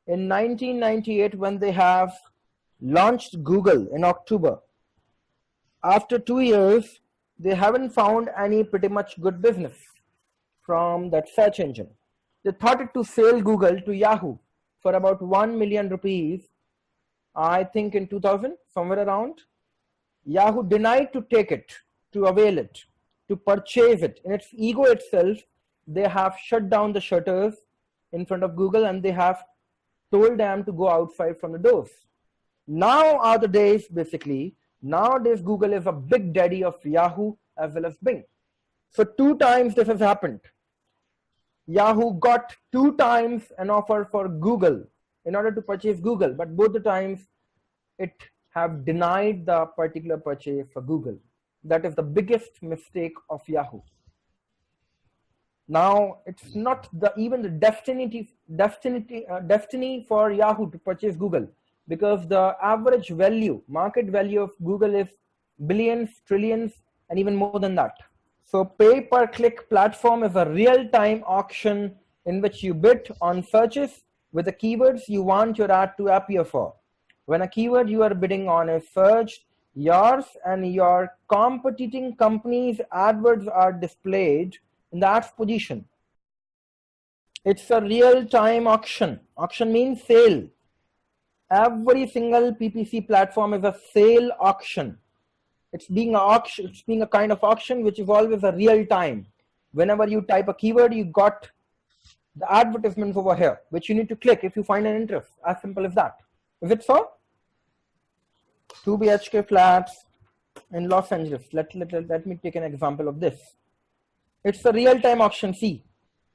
in 1998 when they have launched Google in October, after 2 years, they haven't found any pretty much good business from that search engine. They thought it to sell Google to Yahoo for about 1 million rupees, I think in 2000, somewhere around. Yahoo denied to take it, to avail it, to purchase it. In its ego itself, they have shut down the shutters in front of Google and they have told them to go outside from the doors. Now are the days, basically, nowadays Google is a big daddy of Yahoo as well as Bing. So 2 times this has happened. Yahoo got 2 times an offer for Google in order to purchase Google, but both the times it have denied the particular purchase for Google. That is the biggest mistake of Yahoo. Now it's not even the destiny for Yahoo to purchase Google, because the average value, market value of Google is billions, trillions, and even more than that. So pay-per-click platform is a real-time auction in which you bid on searches with the keywords you want your ad to appear for. When a keyword you are bidding on is searched, yours and your competing companies' adverts are displayed in the ads position. It's a real-time auction. Auction means sale. Every single PPC platform is a sale auction. It's being a kind of auction which is always a real time. Whenever you type a keyword, you got the advertisements over here, which you need to click if you find an interest. As simple as that. Is it so? 2 BHK flats in Los Angeles. Let me take an example of this. It's a real-time auction. See,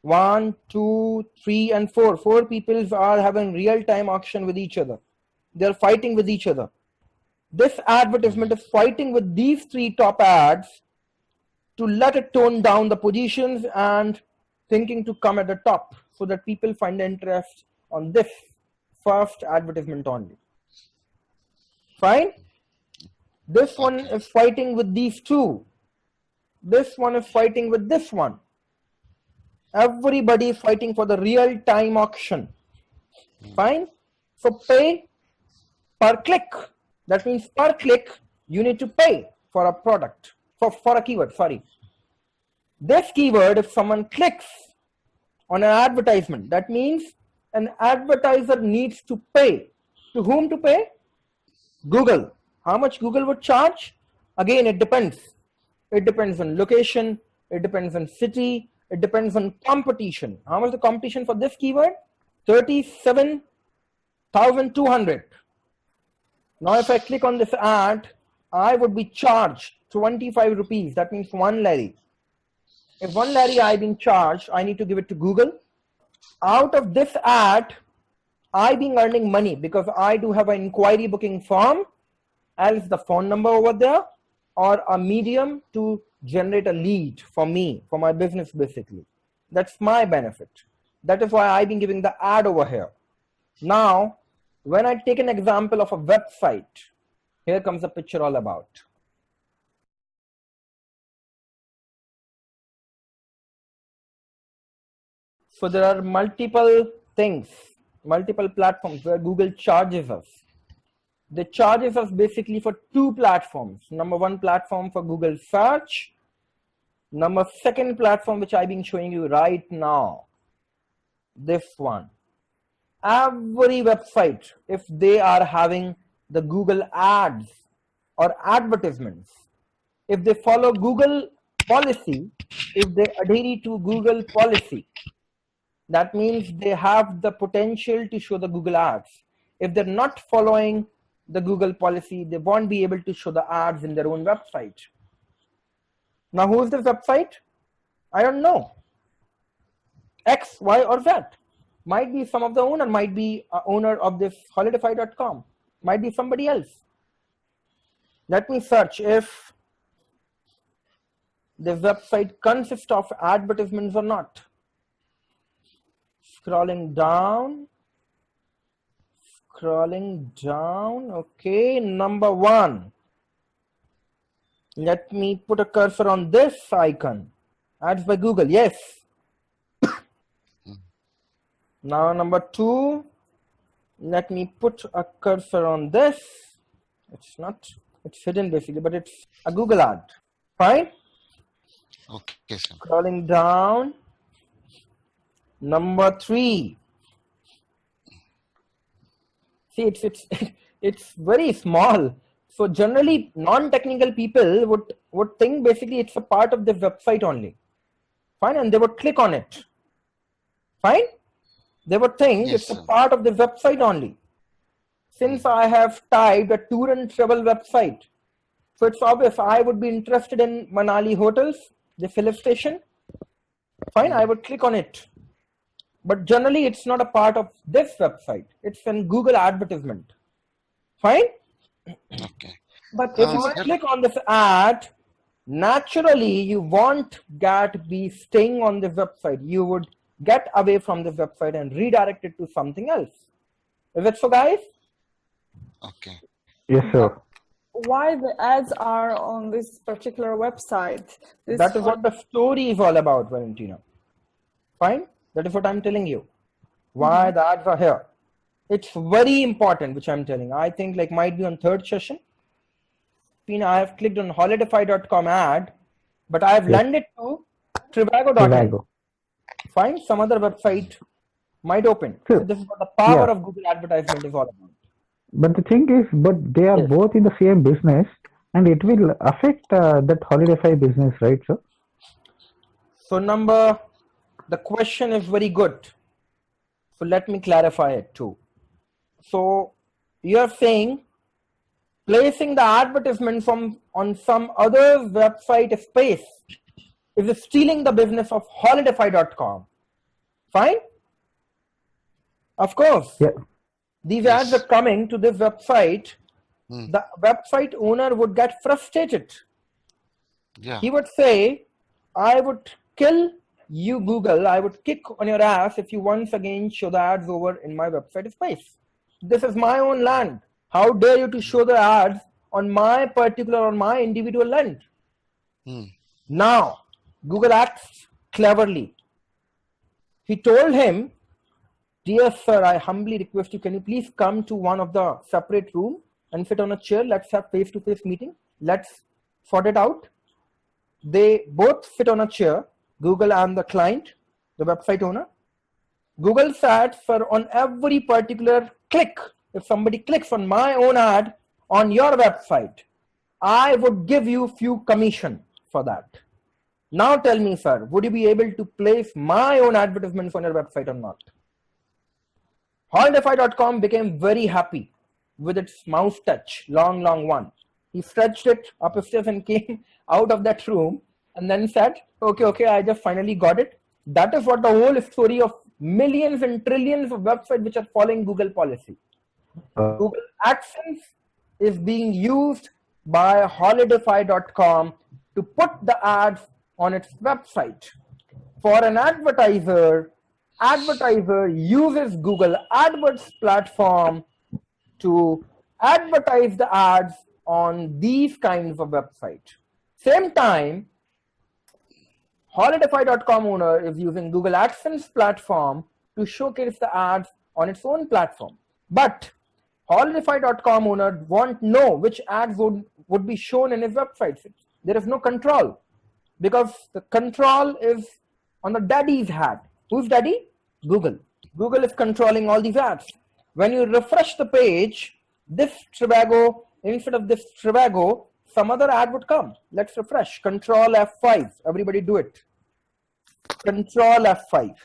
1, 2, 3, and 4. 4 people are having real-time auction with each other. They're fighting with each other. This advertisement is fighting with these 3 top ads to let it tone down the positions and thinking to come at the top so that people find interest on this first advertisement only. Fine? This one is fighting with these 2. This one is fighting with this one. Everybody is fighting for the real-time auction. Fine? So pay per click. That means per click, you need to pay for a product, for a keyword, sorry. This keyword, if someone clicks on an advertisement, that means an advertiser needs to pay. To whom to pay? Google. How much Google would charge? Again, it depends. It depends on location. It depends on city. It depends on competition. How much the competition for this keyword? 37,200. Now, if I click on this ad, I would be charged 25 rupees. That means 1 Larry. If 1 Larry I've been charged, I need to give it to Google. Out of this ad, I being earning money because I do have an inquiry booking form, else the phone number over there, or a medium to generate a lead for me, for my business basically. That's my benefit. That is why I've been giving the ad over here. Now, when I take an example of a website, here comes the picture all about. So there are multiple things, multiple platforms where Google charges us. They charges us basically for 2 platforms. Number 1 platform for Google search. Number 2 platform, which I've been showing you right now. This one. Every website, if they are having the Google ads or advertisements, if they follow Google policy, if they adhere to Google policy, that means they have the potential to show the Google ads. If they're not following the Google policy, they won't be able to show the ads in their own website. Now, who is this website? I don't know. X, Y, or Z. Might be some of the owner, might be a owner of this holidayfy.com, might be somebody else. Let me search if the website consists of advertisements or not. Scrolling down. Okay, number 1. Let me put a cursor on this icon. Ads by Google, yes. Now number 2, let me put a cursor on this. It's not, it's hidden basically, but it's a Google ad. Fine? Okay, sir. Scrolling down. Number 3. See, it's very small. So generally non-technical people would think basically it's a part of the website only. Fine, and they would click on it. Fine? They would think Yes, it's a sir. part of the website only. Since I have typed a tour and travel website, so it's obvious I would be interested in Manali hotels, the hill station. Fine, I would click on it. But generally it's not a part of this website. It's in Google advertisement. Fine? Okay. But if you Sir, click on this ad, naturally you won't be staying on the website. You would get away from the website and redirect it to something else. Is it so, guys? okay. Yes, sir. Why the ads are on this particular website? That is what the story is all about, Valentina. Fine? That is what I'm telling you. Why the ads are here. It's very important, which I'm telling. I think like might be on 3rd session. screen, I have clicked on holidify.com ad, but I have landed to Trivago.in. Trivago. Fine, some other website might open. Sure. So this is what the power Yeah. of Google advertisement is all about. But the thing is, but they are Yes. both in the same business, and it will affect that Holidify business, right, sir? So the question is very good. So let me clarify it too. So you are saying placing the advertisement on some other website space is stealing the business of holidify.com. Fine? Of course. Yeah. These ads are coming to this website. The website owner would get frustrated. Yeah. He would say, I would kill you, Google. I would kick on your ass if you once again show the ads over in my website space. This is my own land. How dare you to show the ads on my individual land? Now, Google acts cleverly. He told him, dear sir, I humbly request you, can you please come to one of the separate room and sit on a chair? Let's have face-to-face meeting. Let's sort it out. They both sit on a chair, Google and the client, the website owner. Google said, sir, on every particular click, if somebody clicks on my own ad on your website, I would give you few commission for that. Now tell me, sir, would you be able to place my own advertisements on your website or not? Holidify.com became very happy with its mouse touch, long one. He stretched it up his stairs and came out of that room and then said, okay, I just finally got it. That is what the whole story of millions and trillions of websites which are following Google policy. Google AdSense is being used by holidify.com to put the ads on its website. For an advertiser uses Google AdWords platform to advertise the ads on these kinds of websites. Same time, holidify.com owner is using Google AdSense platform to showcase the ads on its own platform. But holidify.com owner won't know which ads would be shown in his website. There is no control because the control is on the daddy's hat. Who's daddy? Google. Google is controlling all these ads. When you refresh the page, this Trivago, instead of this Trivago, some other ad would come. Let's refresh. Control F5. Everybody do it. Control F5.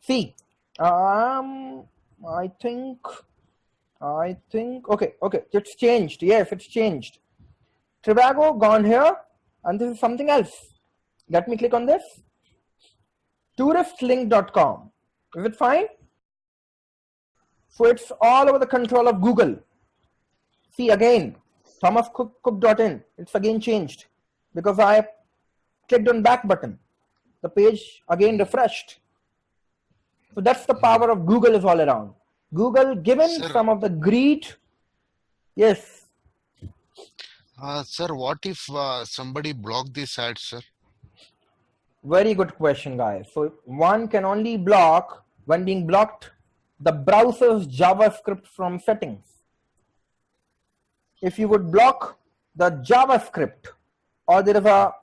See, I think, okay, it's changed. Yes, it's changed. Trivago gone here, and this is something else. Let me click on this. Touristlink.com. Is it fine? So it's all over the control of Google. See again, thomascook.in. It's again changed because I clicked on back button. The page again refreshed. So that's the power of Google is all around. Google, given some of the greed. Yes. Sir, what if somebody block this ad, sir? Very good question, guys. So one can only block, when being blocked, the browser's JavaScript from settings. If you would block the JavaScript, or there is a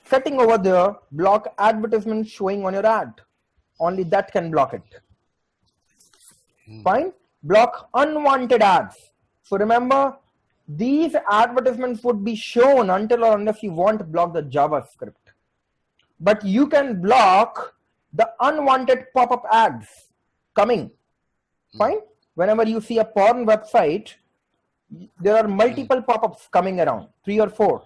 setting over there, block advertisement showing on your ad. Only that can block it. Fine. Block unwanted ads. So remember, these advertisements would be shown until or unless you want to block the JavaScript. But you can block the unwanted pop-up ads coming. Fine. Whenever you see a porn website, there are multiple pop-ups coming around, 3 or 4.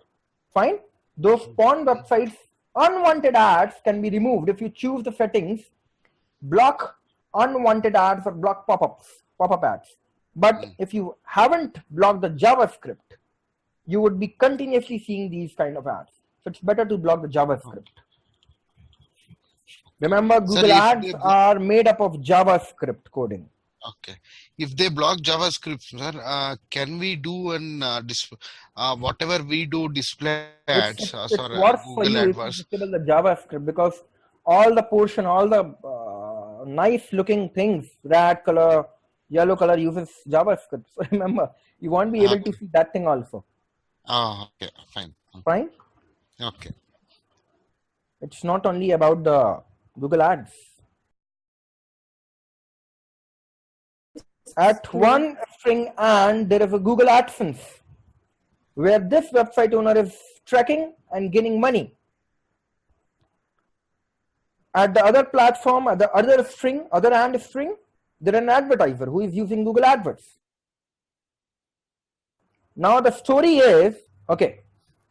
Fine. Those porn websites, unwanted ads can be removed if you choose the settings, block unwanted ads or block pop-up ads. But if you haven't blocked the JavaScript, you would be continuously seeing these kind of ads. So it's better to block the JavaScript. Remember, Google ads are made up of JavaScript coding. Okay. If they block JavaScript, sir, can we do an whatever we do display ads? It's worse for you if you disable the JavaScript, because all the portion, all the nice looking things, red color, Yellow color uses JavaScript. So remember, you won't be able to see that thing also. Oh, okay, fine. Fine? Okay. It's not only about the Google Ads. At one string and there is a Google AdSense, where this website owner is tracking and gaining money. At the other platform, at the other string, other and string, there is an advertiser who is using Google AdWords. Now the story is, okay,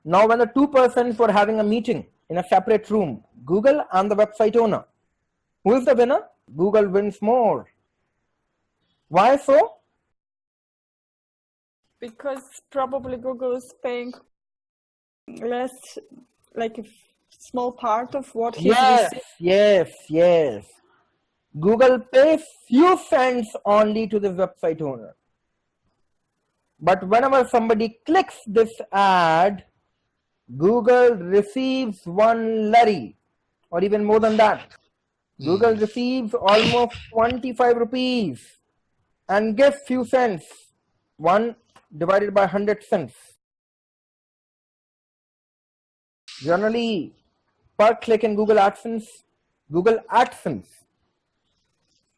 now when the two persons were having a meeting in a separate room, Google and the website owner, who is the winner? Google wins more. Why so? Because probably Google is paying less, like a small part of what he's receiving. Yes. Google pays few cents only to the website owner. But whenever somebody clicks this ad, Google receives 1 lari, or even more than that. Google receives almost 25 rupees and gives few cents, 1 divided by 100 cents. Generally, per click in Google AdSense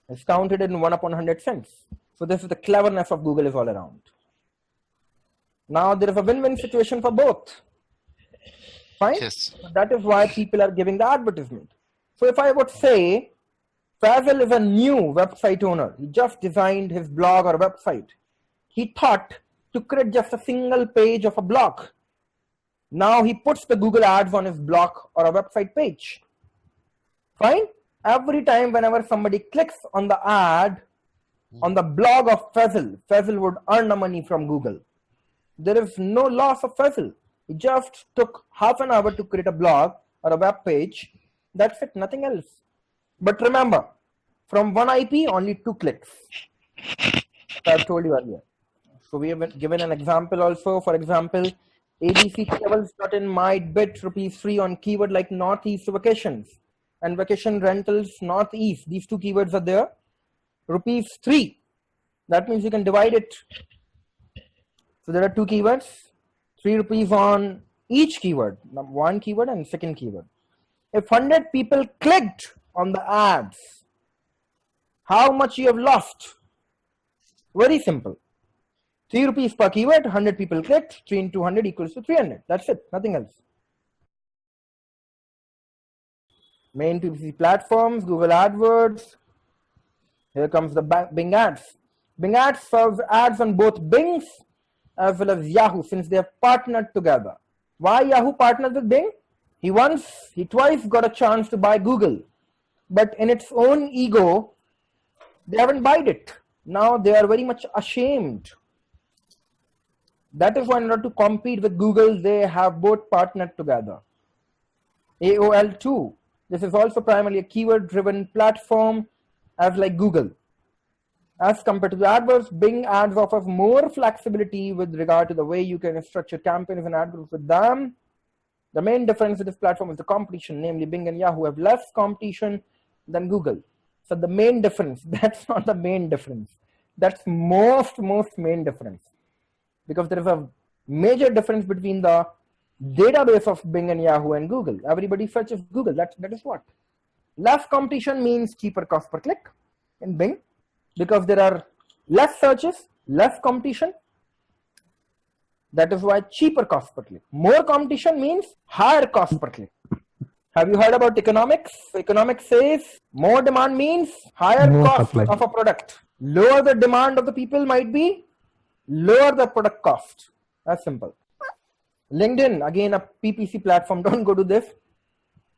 is counted in 1 upon 100 cents. So this is the cleverness of Google is all around. Now there is a win-win situation for both. Fine? Yes. So that is why people are giving the advertisement. So if I would say, Fazil is a new website owner. He just designed his blog or website. He thought to create just a single page of a blog. Now he puts the Google ads on his blog or a website page. Fine? Every time whenever somebody clicks on the ad on the blog of Fazil, Fazil would earn the money from Google. There is no loss of Fazil. He just took half an hour to create a blog or a web page. That's it, nothing else. But remember, from one IP, only 2 clicks. I've told you earlier. So we have given an example also. For example, ABC Travels.in might bid ₹3 on keyword like Northeast vacations and vacation rentals Northeast. These 2 keywords are there. ₹3. That means you can divide it. So there are 2 keywords, ₹3 on each keyword, one keyword and second keyword. If 100 people clicked on the ads, how much you have lost? Very simple. ₹3 per keyword, 100 people clicked, 3 into 100 equals to 300. That's it, nothing else. Main PPC platforms, Google AdWords. Here comes the Bing ads. Bing ads serves ads on both Bing's as well as Yahoo, since they have partnered together. Why Yahoo partnered with Bing? He twice got a chance to buy Google, but in its own ego, they haven't bought it. Now they are very much ashamed. That is why in order to compete with Google, they have both partnered together. AOL too. This is also primarily a keyword-driven platform as like Google. As compared to the AdWords, Bing ads offers more flexibility with regard to the way you can structure campaigns and AdWords with them. The main difference with this platform is the competition, namely Bing and Yahoo have less competition than Google. So the main difference, that's not the main difference. That's most main difference. Because there is a major difference between the database of Bing and Yahoo and Google. Everybody searches Google, that is what? Less competition means cheaper cost per click in Bing. Because there are less searches, less competition. That is why cheaper cost per click. More competition means higher cost per click. Have you heard about economics? Economics says more demand means higher cost of a product. Lower the demand of the people might be lower the product cost. That's simple. LinkedIn, again a PPC platform. Don't go to this.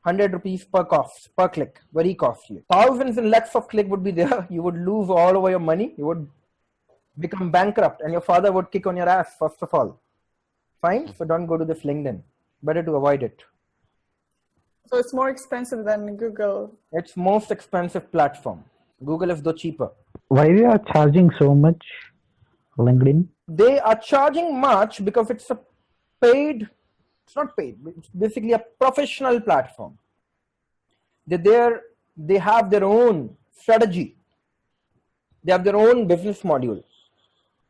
₹100 per click, very costly. Thousands and lakhs of click would be there. You would lose all over your money. You would become bankrupt and your father would kick on your ass first of all. Fine, so don't go to this LinkedIn. Better to avoid it. So it's more expensive than Google. It's most expensive platform. Google is the cheaper. Why they are charging so much, LinkedIn? They are charging much because it's a paid. It's not paid. It's basically a professional platform. They have their own strategy. They have their own business module.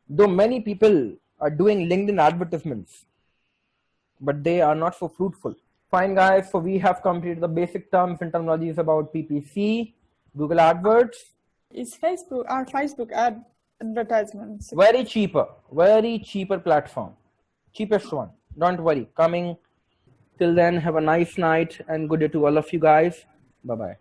Though many people are doing LinkedIn advertisements, but they are not so fruitful. Fine, guys. So we have completed the basic terms and terminologies about PPC, Google AdWords. Is Facebook our Facebook advertisements? Very cheaper platform. Cheapest one. Don't worry. Coming. Till then, have a nice night and good day to all of you guys. Bye-bye.